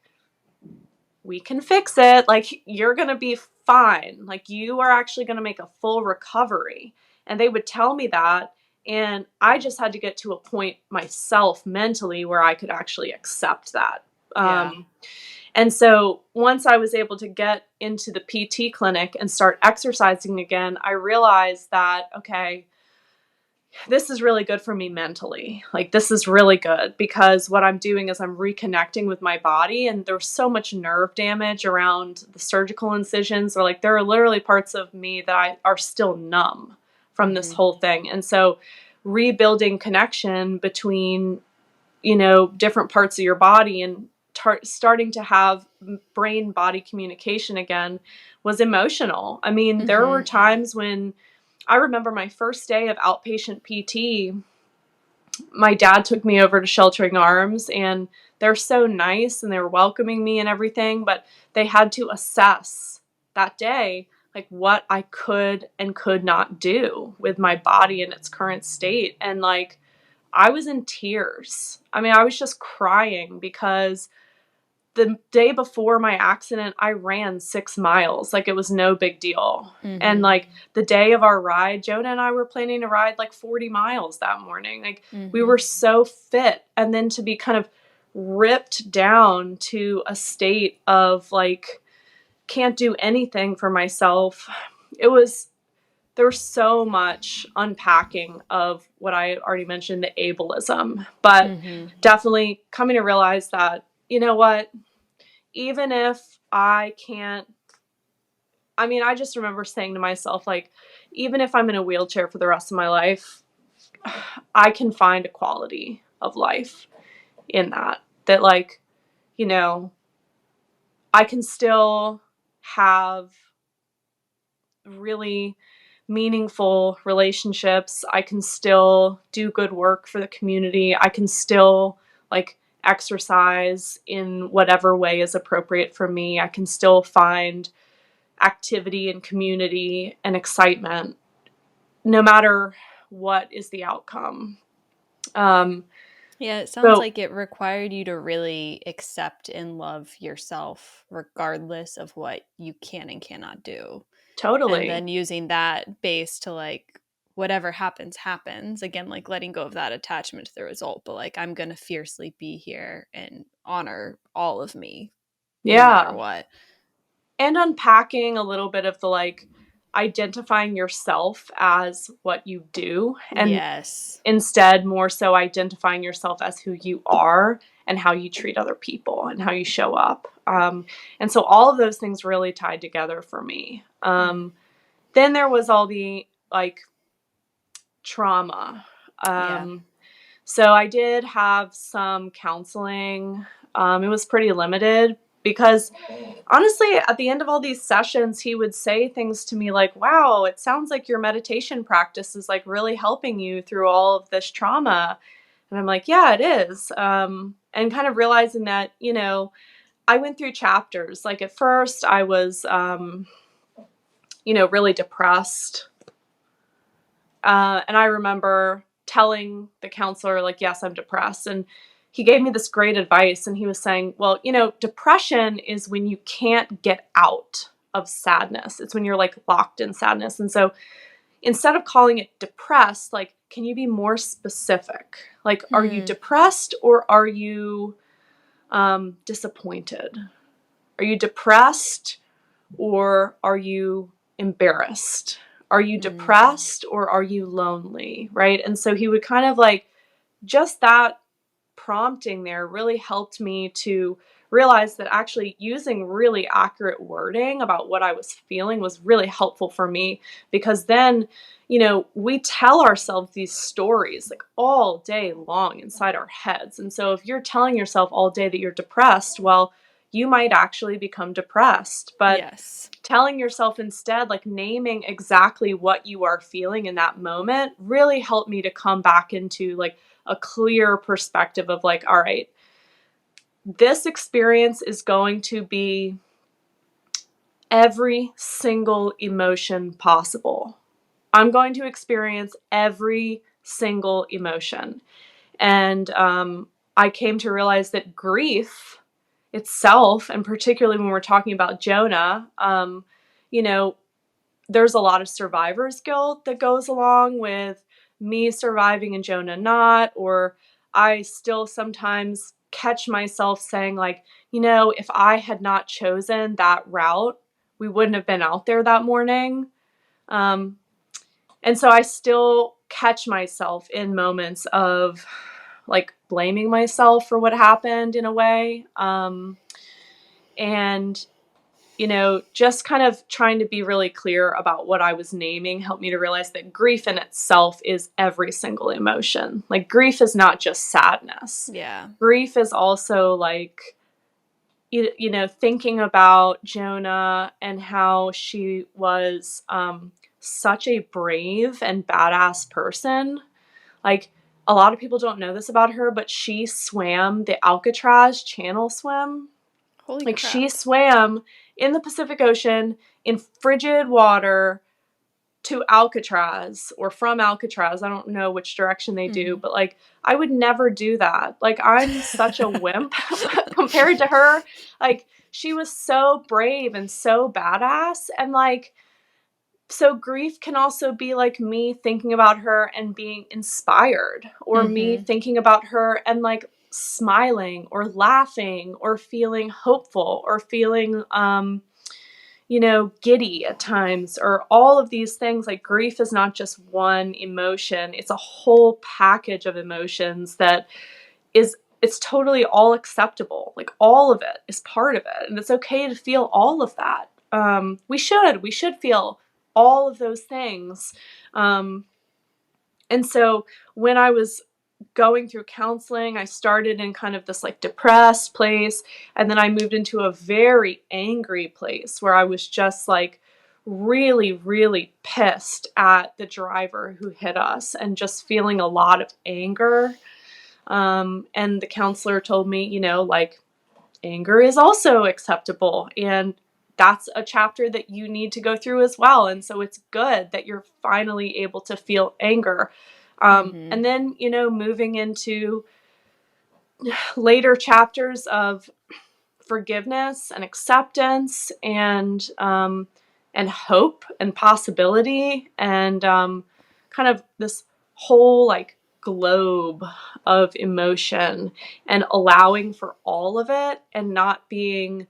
we can fix it. Like, you're going to be fine. Like, you are actually going to make a full recovery. And they would tell me that. And I just had to get to a point myself mentally where I could actually accept that. Yeah. And so once I was able to get into the PT clinic and start exercising again, I realized that, okay, this is really good for me mentally. Like, this is really good because what I'm doing is I'm reconnecting with my body, and there's so much nerve damage around the surgical incisions, or like there are literally parts of me that are still numb from this Mhm. whole thing. And so rebuilding connection between, you know, different parts of your body and starting to have brain body communication again was emotional. I mean, there were Mhm. times when I remember my first day of outpatient PT, my dad took me over to Sheltering Arms, and they're so nice and they were welcoming me and everything, but they had to assess that day like what I could and could not do with my body in its current state. And like I was in tears. I mean, I was just crying because the day before my accident, I ran 6 miles. Like, it was no big deal. And Mhm. like the day of our ride, Jonah and I were planning to ride like 40 miles that morning. Like, we Mhm. were so fit. And then to be kind of ripped down to a state of like, can't do anything for myself. It was, there was so much unpacking of what I already mentioned, the ableism, but Mhm. definitely coming to realize that, you know what, even if I can't, I mean, I just remember saying to myself, like, even if I'm in a wheelchair for the rest of my life, I can find a quality of life in that. That, like, you know, I can still have really meaningful relationships. I can still do good work for the community. I can still, like, exercise in whatever way is appropriate for me. I can still find activity and community and excitement, no matter what is the outcome. Um, Yeah, it sounds so like it required you to really accept and love yourself regardless of what you can and cannot do. And totally. then using that base to like whatever happens happens, again like letting go of that attachment to the result, but like I'm going to fiercely be here and honor all of me no matter Yeah. what. And unpacking a little bit of the like identifying yourself as what you do, and Yes. instead more so identifying yourself as who you are and how you treat other people and how you show up. And so all of those things really tied together for me. Mm. Then there was all the like trauma. Yeah. So I did have some counseling. It was pretty limited because honestly, at the end of all these sessions, he would say things to me like, wow, it sounds like your meditation practice is like really helping you through all of this trauma. And I'm like, yeah, it is. And kind of realizing that, you know, I went through chapters. Like, at first, I was, you know, really depressed. And I remember telling the counselor, like, yes, I'm depressed. And he gave me this great advice. And he was saying, well, you know, depression is when you can't get out of sadness. It's when you're like locked in sadness. And so instead of calling it depressed, like, can you be more specific? Like, are you Hmm. depressed or are you disappointed? Are you depressed or are you embarrassed? Are you Mm. depressed or are you lonely? Right. And so he would kind of like just that prompting there really helped me to realize that actually using really accurate wording about what I was feeling was really helpful for me, because then, you know, we tell ourselves these stories like all day long inside our heads. And so if you're telling yourself all day that you're depressed, well, you might actually become depressed. But Yes. telling yourself instead, like naming exactly what you are feeling in that moment really helped me to come back into like a clear perspective of like, all right, this experience is going to be every single emotion possible. I'm going to experience every single emotion. And I came to realize that grief itself, and particularly when we're talking about Jonah, you know, there's a lot of survivor's guilt that goes along with me surviving and Jonah not, or I still sometimes catch myself saying like, if I had not chosen that route, we wouldn't have been out there that morning. Um, and so I still catch myself in moments of like blaming myself for what happened in a way. And just kind of trying to be really clear about what I was naming helped me to realize that grief in itself is every single emotion. Like, grief is not just sadness. Yeah. Grief is also like, thinking about Jonah and how she was such a brave and badass person. Like, a lot of people don't know this about her, but she swam the Alcatraz Channel swim. Holy Like, she crap. swam in the Pacific Ocean in frigid water to Alcatraz, or from Alcatraz. I don't know which direction they do, Mhm. but like, I would never do that. Like, I'm such a wimp compared to her. Like, she was so brave and so badass. And like, so grief can also be like me thinking about her and being inspired, or me Mhm. thinking about her and like smiling or laughing or feeling hopeful or feeling giddy at times, or all of these things. Like, grief is not just one emotion, it's a whole package of emotions that it's totally all acceptable. Like, all of it is part of it, and it's okay to feel all of that. We should feel all of those things. And so when I was going through counseling, I started in kind of this like depressed place, and then I moved into a very angry place where I was just like really, really pissed at the driver who hit us, and just feeling a lot of anger. And the counselor told me, like, anger is also acceptable, and that's a chapter that you need to go through as well. And so it's good that you're finally able to feel anger. Mhm. And then, moving into later chapters of forgiveness and acceptance, and hope and possibility, and kind of this whole like globe of emotion, and allowing for all of it, and not being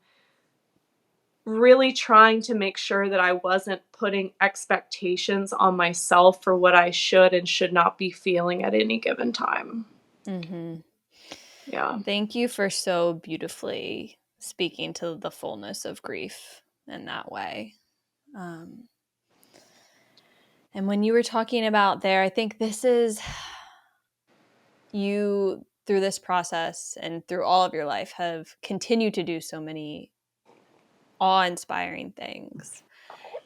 really trying to make sure that I wasn't putting expectations on myself for what I should and should not be feeling at any given time. Mhm. Yeah. Thank you for so beautifully speaking to the fullness of grief in that way. Um, and when you were talking about there, I think this is you through this process and through all of your life have continued to do so many awe-inspiring things.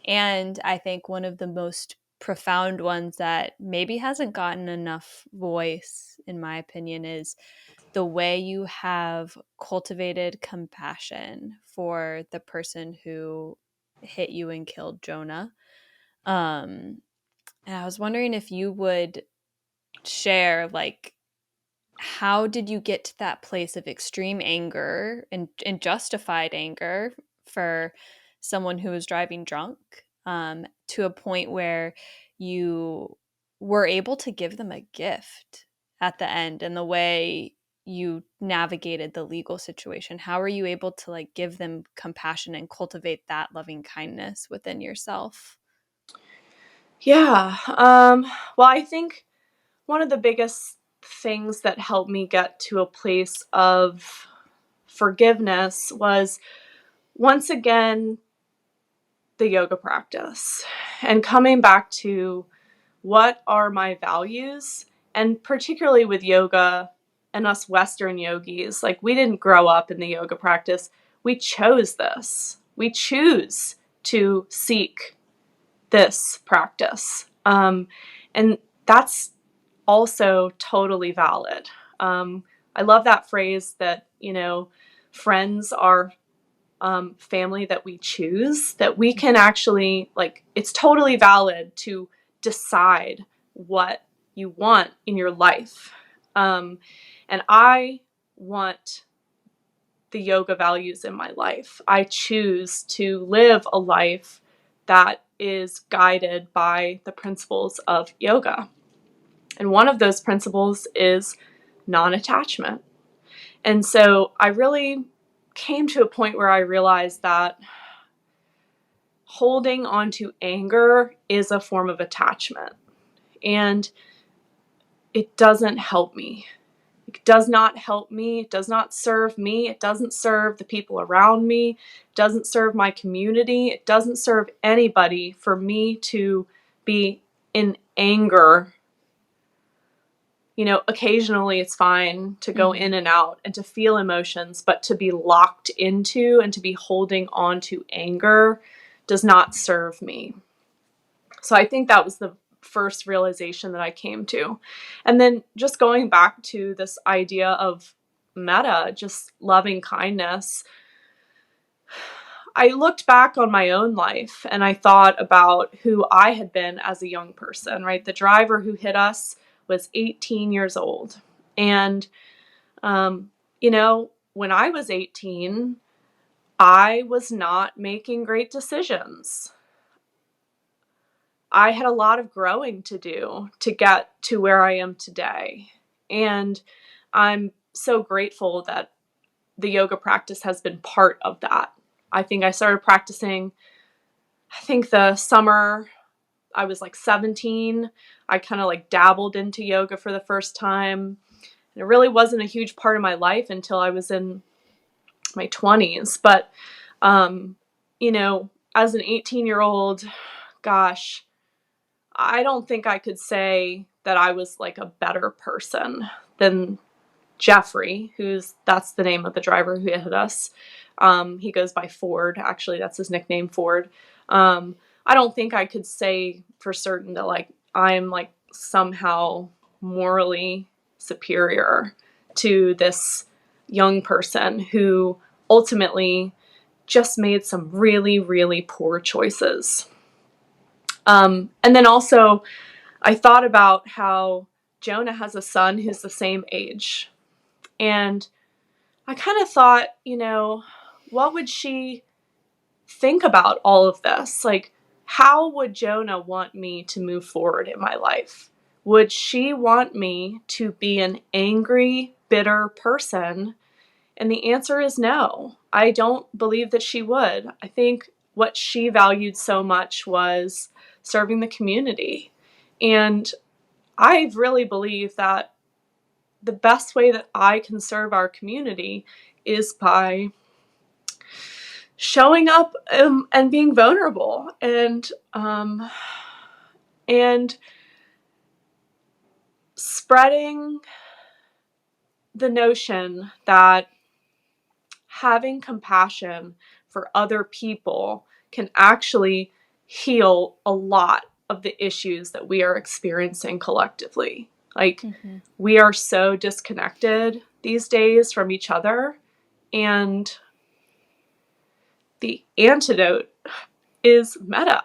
And I think one of the most profound ones that maybe hasn't gotten enough voice, in my opinion, is the way you have cultivated compassion for the person who hit you and killed Jonah. Um, and I was wondering if you would share, like, how did you get to that place of extreme anger and justified anger for someone who was driving drunk, to a point where you were able to give them a gift at the end, and the way you navigated the legal situation? How were you able to like give them compassion and cultivate that loving kindness within yourself? Yeah. Well, I think one of the biggest things that helped me get to a place of forgiveness was, once again, the yoga practice, and coming back to what are my values. And particularly with yoga and us Western yogis, like, we didn't grow up in the yoga practice. we chose this. We choose to seek this practice. And that's also totally valid. I love that phrase that, friends are family that we choose, that we can actually, like, it's totally valid to decide what you want in your life. And I want the yoga values in my life. I choose to live a life that is guided by the principles of yoga. And one of those principles is non-attachment. And so I really came to a point where I realized that holding on to anger is a form of attachment. And it doesn't help me. It does not help me. It does not serve me. It doesn't serve the people around me. It doesn't serve my community. It doesn't serve anybody for me to be in anger. Occasionally it's fine to go in and out and to feel emotions, but to be locked into and to be holding on to anger does not serve me. So I think that was the first realization that I came to. And then just going back to this idea of metta, just loving kindness, I looked back on my own life and I thought about who I had been as a young person, right? The driver who hit us was 18 years old. And, when I was 18, I was not making great decisions. I had a lot of growing to do to get to where I am today. And I'm so grateful that the yoga practice has been part of that. I think I started practicing, the summer I was like 17. I kind of like dabbled into yoga for the first time. And it really wasn't a huge part of my life until I was in my 20s. But, as an 18-year-old, gosh, I don't think I could say that I was like a better person than Jeffrey, that's the name of the driver who hit us. He goes by Ford. Actually, that's his nickname, Ford. I don't think I could say for certain that like I'm like somehow morally superior to this young person who ultimately just made some really, really poor choices. And then also I thought about how Jonah has a son who's the same age. And I kind of thought, what would she think about all of this? Like, how would Jonah want me to move forward in my life? Would she want me to be an angry, bitter person? And the answer is no. I don't believe that she would. I think what she valued so much was serving the community. And I really believe that the best way that I can serve our community is by showing up and being vulnerable and spreading the notion that having compassion for other people can actually heal a lot of the issues that we are experiencing collectively. Like, we are so disconnected these days from each other, and the antidote is metta.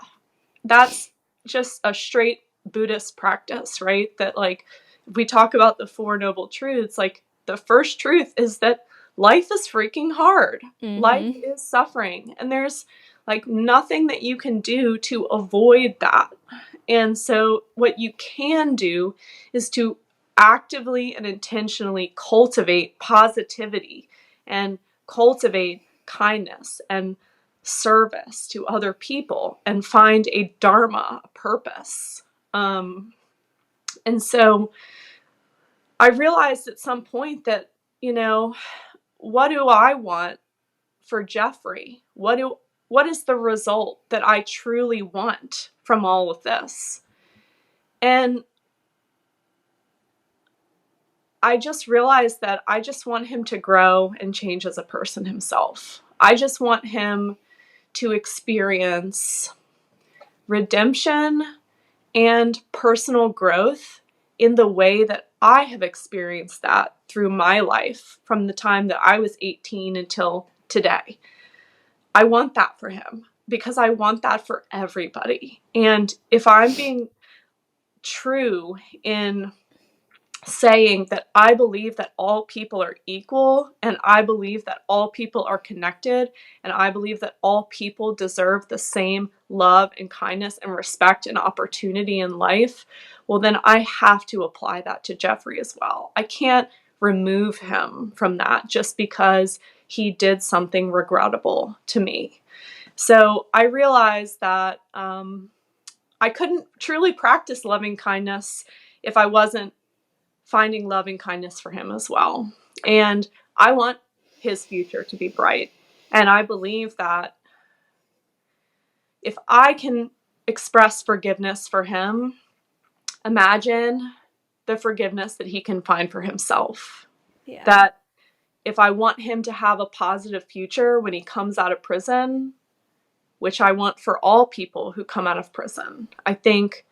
That's just a straight Buddhist practice, right? That like, if we talk about the Four Noble Truths, like the first truth is that life is freaking hard. Life is suffering, and there's like nothing that you can do to avoid that. And so what you can do is to actively and intentionally cultivate positivity and cultivate kindness and service to other people and find a dharma, a purpose. And so I realized at some point that, what do I want for Jeffrey? What is the result that I truly want from all of this? And I just realized that I just want him to grow and change as a person himself. I just want him to experience redemption and personal growth in the way that I have experienced that through my life from the time that I was 18 until today. I want that for him because I want that for everybody. And if I'm being true in saying that I believe that all people are equal, and I believe that all people are connected, and I believe that all people deserve the same love and kindness and respect and opportunity in life, well, then I have to apply that to Jeffrey as well. I can't remove him from that just because he did something regrettable to me. So I realized that I couldn't truly practice loving kindness if I wasn't finding loving kindness for him as well. And I want his future to be bright. And I believe that if I can express forgiveness for him, imagine the forgiveness that he can find for himself. Yeah. That if I want him to have a positive future when he comes out of prison, which I want for all people who come out of prison, I think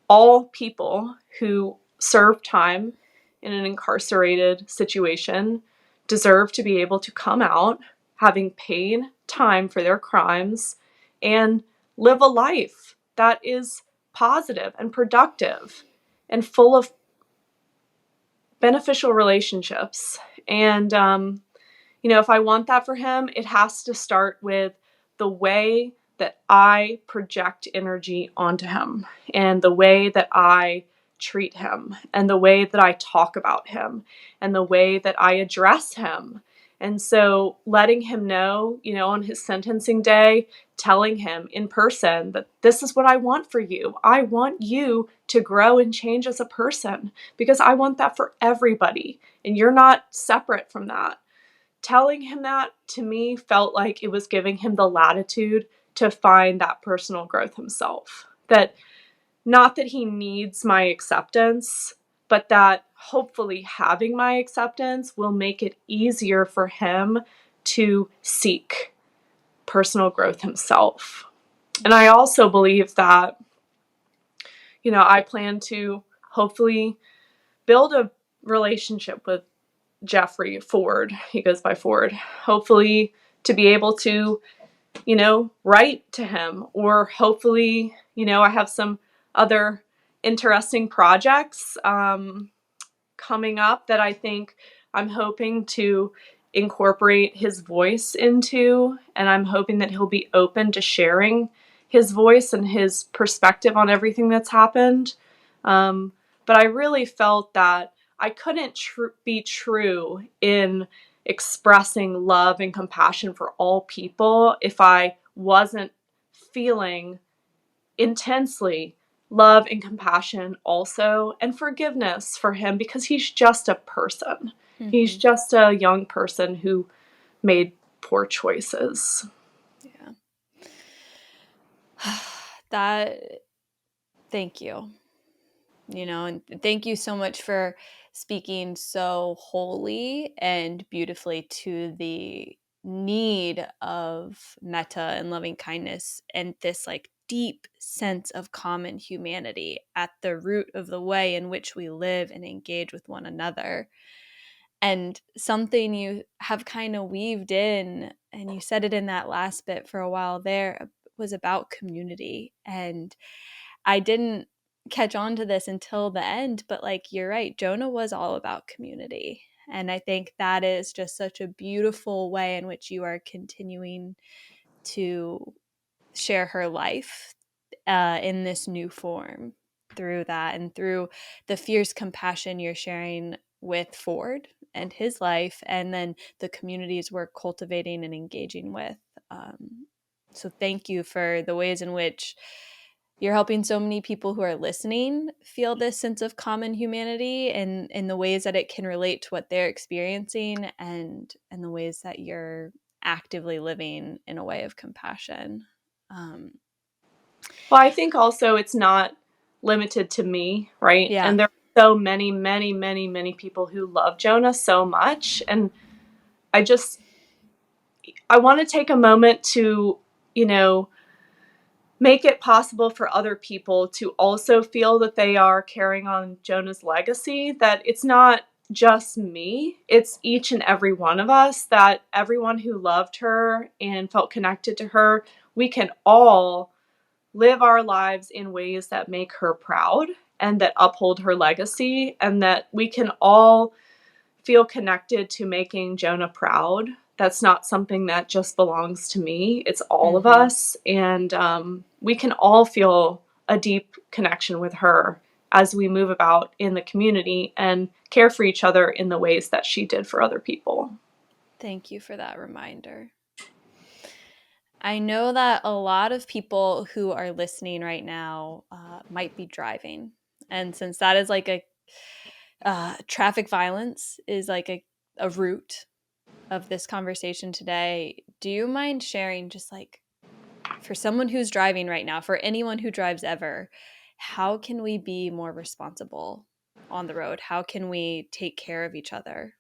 all people who serve time in an incarcerated situation deserve to be able to come out having paid time for their crimes and live a life that is positive and productive and full of beneficial relationships. And, if I want that for him, it has to start with the way that I project energy onto him and the way that I treat him and the way that I talk about him and the way that I address him. And so letting him know, on his sentencing day, telling him in person that this is what I want for you. I want you to grow and change as a person because I want that for everybody. And you're not separate from that. Telling him that to me felt like it was giving him the latitude to find that personal growth himself. That not that he needs my acceptance, but that hopefully having my acceptance will make it easier for him to seek personal growth himself. And I also believe that, I plan to hopefully build a relationship with Jeffrey Ford. He goes by Ford. Hopefully to be able to, write to him, or hopefully, I have some other interesting projects coming up that I think I'm hoping to incorporate his voice into, and I'm hoping that he'll be open to sharing his voice and his perspective on everything that's happened. But I really felt that I couldn't be true in expressing love and compassion for all people if I wasn't feeling intensely love and compassion also, and forgiveness for him because he's just a person. He's Mm-hmm. just a young person who made poor choices. Yeah. That, thank you. And thank you so much for speaking so wholly and beautifully to the need of metta and loving kindness and this like deep sense of common humanity at the root of the way in which we live and engage with one another. And something you have kind of weaved in, and you said it in that last bit for a while there, was about community. And I didn't catch on to this until the end, but like you're right, Jonah was all about community. And I think that is just such a beautiful way in which you are continuing to share her life in this new form through that and through the fierce compassion you're sharing with Ford and his life, and then the communities we're cultivating and engaging with. So thank you for the ways in which you're helping so many people who are listening feel this sense of common humanity and in the ways that it can relate to what they're experiencing, and the ways that you're actively living in a way of compassion. Um, Well, I think also it's not limited to me, right? yeah. And there are so many, many, many, many people who love Jonah so much. And I just, I want to take a moment to, you know, make it possible for other people to also feel that they are carrying on Jonah's legacy, that it's not just me, it's each and every one of us, that everyone who loved her and felt connected to her, we can all live our lives in ways that make her proud and that uphold her legacy, and that we can all feel connected to making Jonah proud. That's not something that just belongs to me. It's all of Mm-hmm. us. And we can all feel a deep connection with her as we move about in the community and care for each other in the ways that she did for other people. Thank you for that reminder. I know that a lot of people who are listening right now might be driving. And since that is like a traffic violence is like a root of this conversation today, do you mind sharing just like for someone who's driving right now, for anyone who drives ever, how can we be more responsible on the road? How can we take care of each other?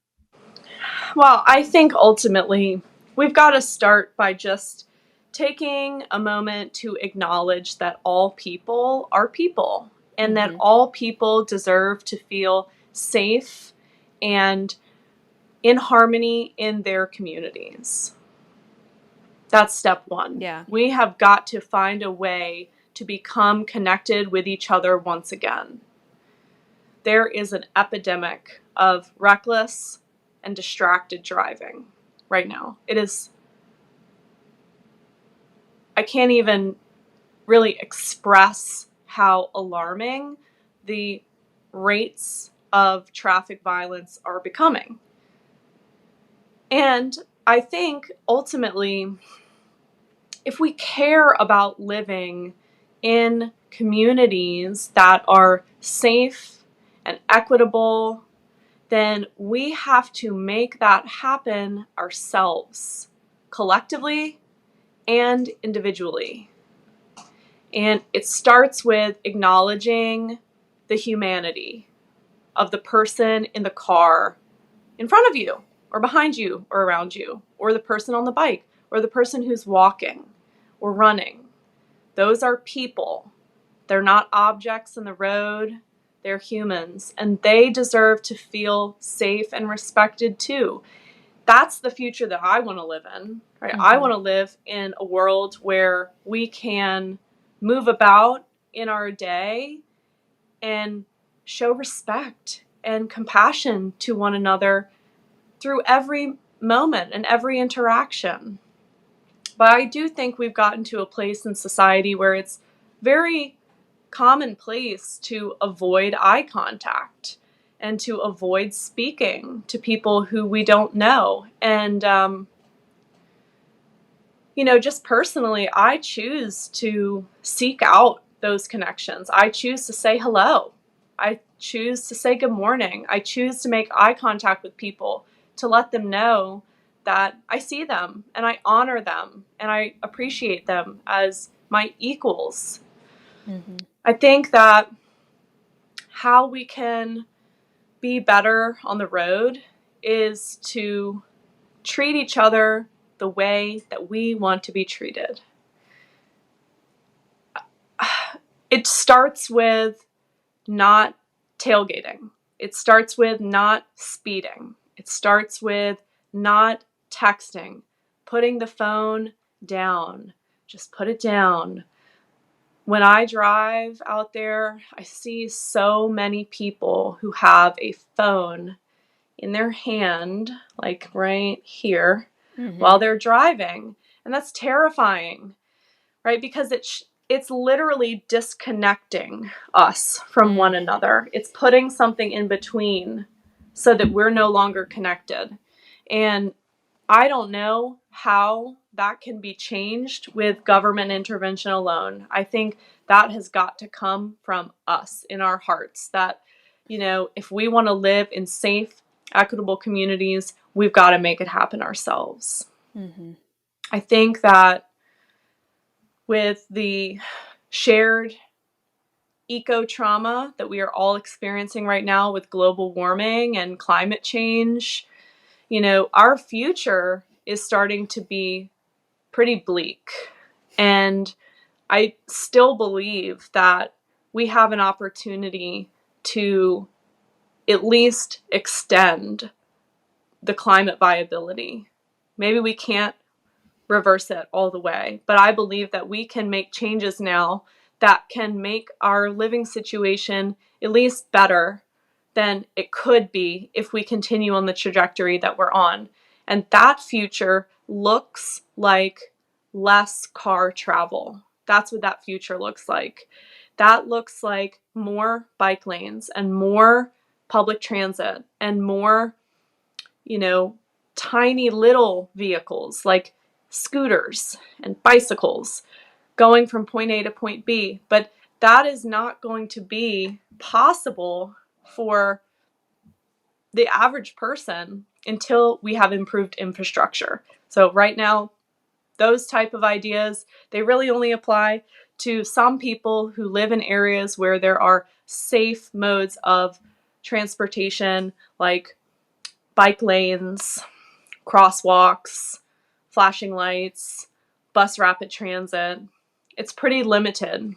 Well, I think ultimately we've got to start by just taking a moment to acknowledge that all people are people and that Mm-hmm. all people deserve to feel safe and in harmony in their communities. That's step one. Yeah. We have got to find a way to become connected with each other once again. There is an epidemic of reckless and distracted driving right now. It is, I can't even really express how alarming the rates of traffic violence are becoming. And I think ultimately, if we care about living in communities that are safe and equitable, then we have to make that happen ourselves, collectively and individually. And it starts with acknowledging the humanity of the person in the car in front of you, or behind you, or around you, or the person on the bike, or the person who's walking or running. Those are people. They're not objects in the road. They're humans, and they deserve to feel safe and respected too. That's the future that I want to live in, right? I Mm-hmm. want to live in a world where we can move about in our day and show respect and compassion to one another through every moment and every interaction. But I do think we've gotten to a place in society where it's very commonplace to avoid eye contact and to avoid speaking to people who we don't know. And, just personally, I choose to seek out those connections. I choose to say hello. I choose to say good morning. I choose to make eye contact with people to let them know that I see them and I honor them and I appreciate them as my equals. Mm-hmm. I think that how we can be better on the road is to treat each other the way that we want to be treated. It starts with not tailgating. It starts with not speeding. It starts with not texting, putting the phone down. Just put it down. When I drive out there, I see so many people who have a phone in their hand, like right here, while Mm-hmm. they're driving. And that's terrifying, right? Because it's literally disconnecting us from one Mm. another. It's putting something in between so that we're no longer connected. And I don't know how that can be changed with government intervention alone. I think that has got to come from us in our hearts that, if we want to live in safe, equitable communities, we've got to make it happen ourselves. Mm-hmm. I think that with the shared eco trauma that we are all experiencing right now with global warming and climate change, our future is starting to be pretty bleak. And I still believe that we have an opportunity to at least extend the climate viability. Maybe we can't reverse it all the way, but I believe that we can make changes now that can make our living situation at least better than it could be if we continue on the trajectory that we're on. And that future looks like less car travel. That's what that future looks like. That looks like more bike lanes and more public transit and more, tiny little vehicles like scooters and bicycles going from point A to point B. But that is not going to be possible for the average person until we have improved infrastructure. So right now, those type of ideas, they really only apply to some people who live in areas where there are safe modes of transportation, like bike lanes, crosswalks, flashing lights, bus rapid transit. It's pretty limited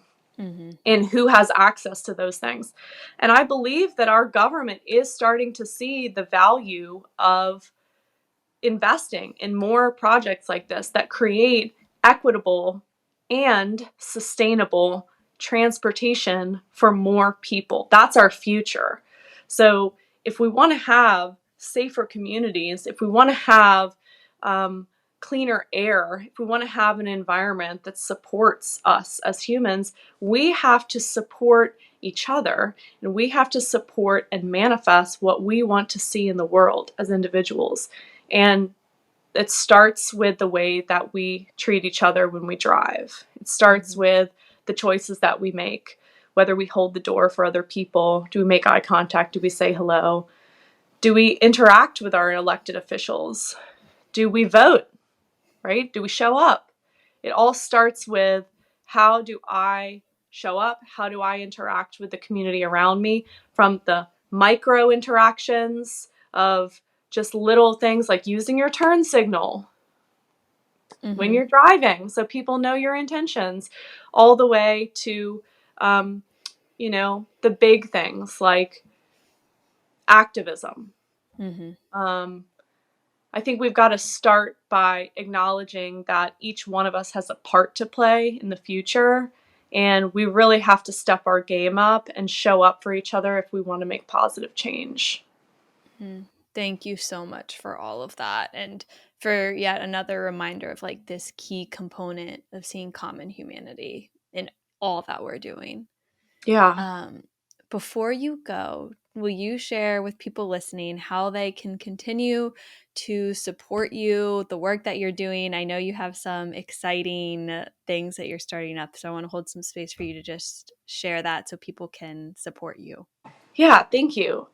in who has access to those things. And I believe that our government is starting to see the value of investing in more projects like this that create equitable and sustainable transportation for more people. That's our future. So if we want to have safer communities, if we want to have cleaner air, if we want to have an environment that supports us as humans, we have to support each other, and we have to support and manifest what we want to see in the world as individuals. And it starts with the way that we treat each other when we drive. It starts with the choices that we make, whether we hold the door for other people, do we make eye contact, do we say hello, do we interact with our elected officials, do we vote, right? Do we show up? It all starts with, how do I show up? How do I interact with the community around me? From the micro interactions of just little things like using your turn signal when you're driving so people know your intentions, all the way to, the big things like activism. I think we've got to start by acknowledging that each one of us has a part to play in the future, and we really have to step our game up and show up for each other if we want to make positive change. Thank you so much for all of that, and for yet another reminder of like this key component of seeing common humanity in all that we're doing. Yeah. Before you go, will you share with people listening how they can continue to support you, the work that you're doing? I know you have some exciting things that you're starting up, so I want to hold some space for you to just share that so people can support you. Yeah, thank you.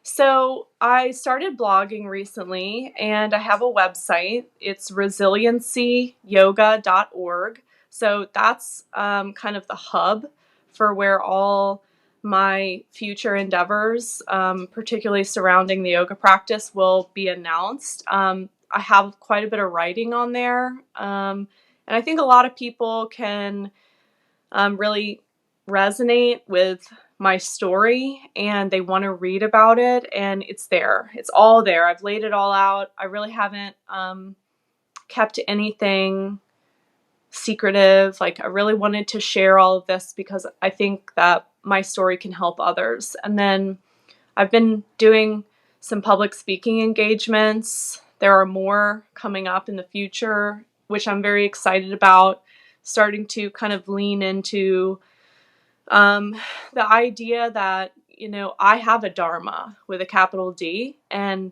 So I started blogging recently, and I have a website. It's resiliencyyoga.org. So that's kind of the hub for where all my future endeavors, particularly surrounding the yoga practice, will be announced. I have quite a bit of writing on there, and I think a lot of people can really resonate with my story, and they want to read about it, and it's there. It's all there. I've laid it all out. I really haven't kept anything secretive. Like, I really wanted to share all of this because I think that my story can help others. And then I've been doing some public speaking engagements. There are more coming up in the future, which I'm very excited about, starting to kind of lean into the idea that, I have a dharma with a capital D, and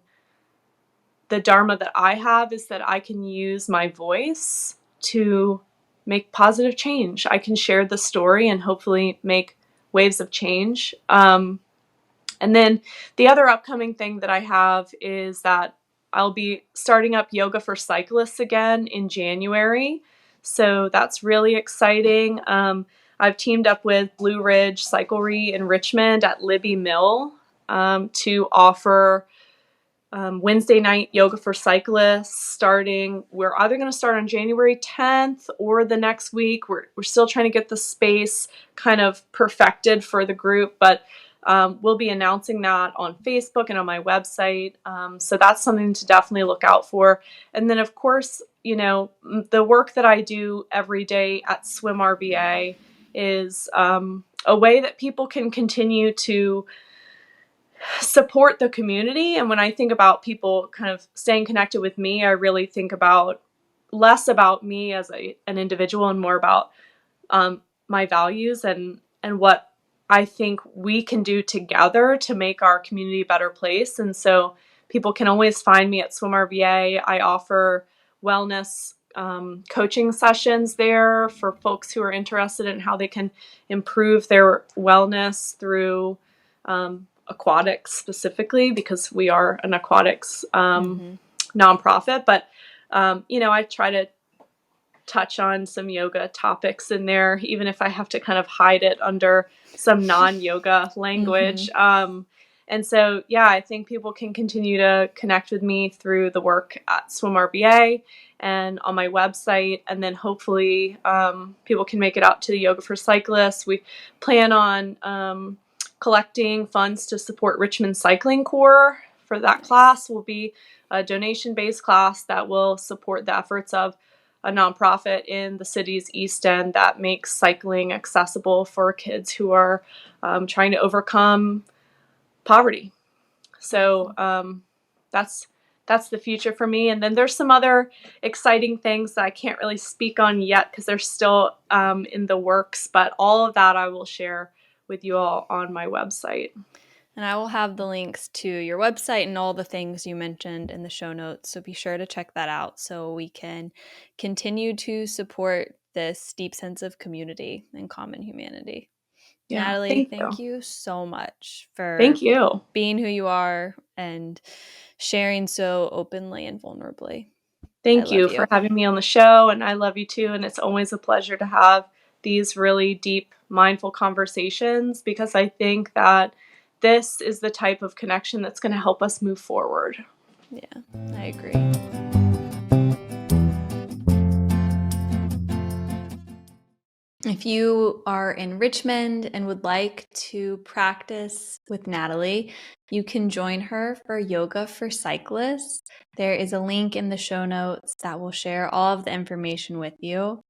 the dharma that I have is that I can use my voice to make positive change. I can share the story and hopefully make waves of change. And then the other upcoming thing that I have is that I'll be starting up yoga for cyclists again in January. So that's really exciting. I've teamed up with Blue Ridge Cyclery in Richmond at Libby Mill to offer Wednesday night yoga for cyclists starting. We're either going to start on January 10th or the next week. We're still trying to get the space kind of perfected for the group, but we'll be announcing that on Facebook and on my website. So that's something to definitely look out for. And then, of course, the work that I do every day at Swim RBA is a way that people can continue to support the community. And when I think about people kind of staying connected with me, I really think about less about me as an individual and more about my values and what I think we can do together to make our community a better place. And so people can always find me at Swim RVA. I offer wellness coaching sessions there for folks who are interested in how they can improve their wellness through aquatics specifically, because we are an aquatics nonprofit. But, I try to touch on some yoga topics in there, even if I have to kind of hide it under some non-yoga language. And so, I think people can continue to connect with me through the work at Swim RBA and on my website. And then hopefully people can make it out to the Yoga for Cyclists. We plan on collecting funds to support Richmond Cycling Corps. For that class will be a donation-based class that will support the efforts of a nonprofit in the city's East End that makes cycling accessible for kids who are trying to overcome poverty. So that's the future for me. And then there's some other exciting things that I can't really speak on yet because they're still in the works. But all of that I will share with you all on my website. And I will have the links to your website and all the things you mentioned in the show notes. So be sure to check that out so we can continue to support this deep sense of community and common humanity. Yeah, Natalie, thank you so much for being who you are and sharing so openly and vulnerably. Thank you for having me on the show, and I love you too. And it's always a pleasure to have these really deep, mindful conversations because I think that this is the type of connection that's going to help us move forward. Yeah, I agree. If you are in Richmond and would like to practice with Natalie, you can join her for Yoga for Cyclists. There is a link in the show notes that will share all of the information with you.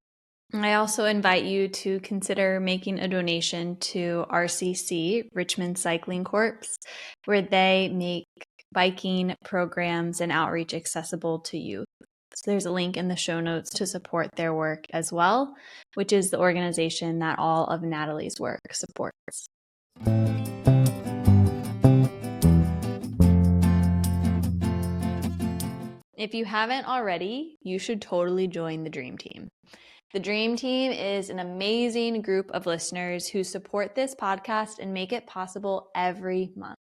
I also invite you to consider making a donation to RCC, Richmond Cycling Corps, where they make biking programs and outreach accessible to youth. So there's a link in the show notes to support their work as well, which is the organization that all of Natalie's work supports. If you haven't already, you should totally join the Dream Team. The Dream Team is an amazing group of listeners who support this podcast and make it possible every month.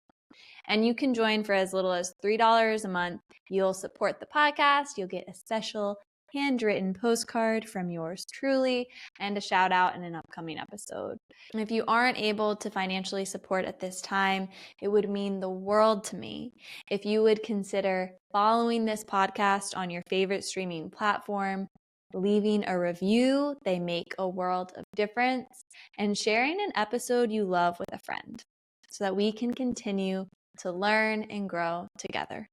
And you can join for as little as $3 a month. You'll support the podcast, you'll get a special handwritten postcard from yours truly, and a shout out in an upcoming episode. And if you aren't able to financially support at this time, it would mean the world to me if you would consider following this podcast on your favorite streaming platform, leaving a review. They make a world of difference, and sharing an episode you love with a friend so that we can continue to learn and grow together.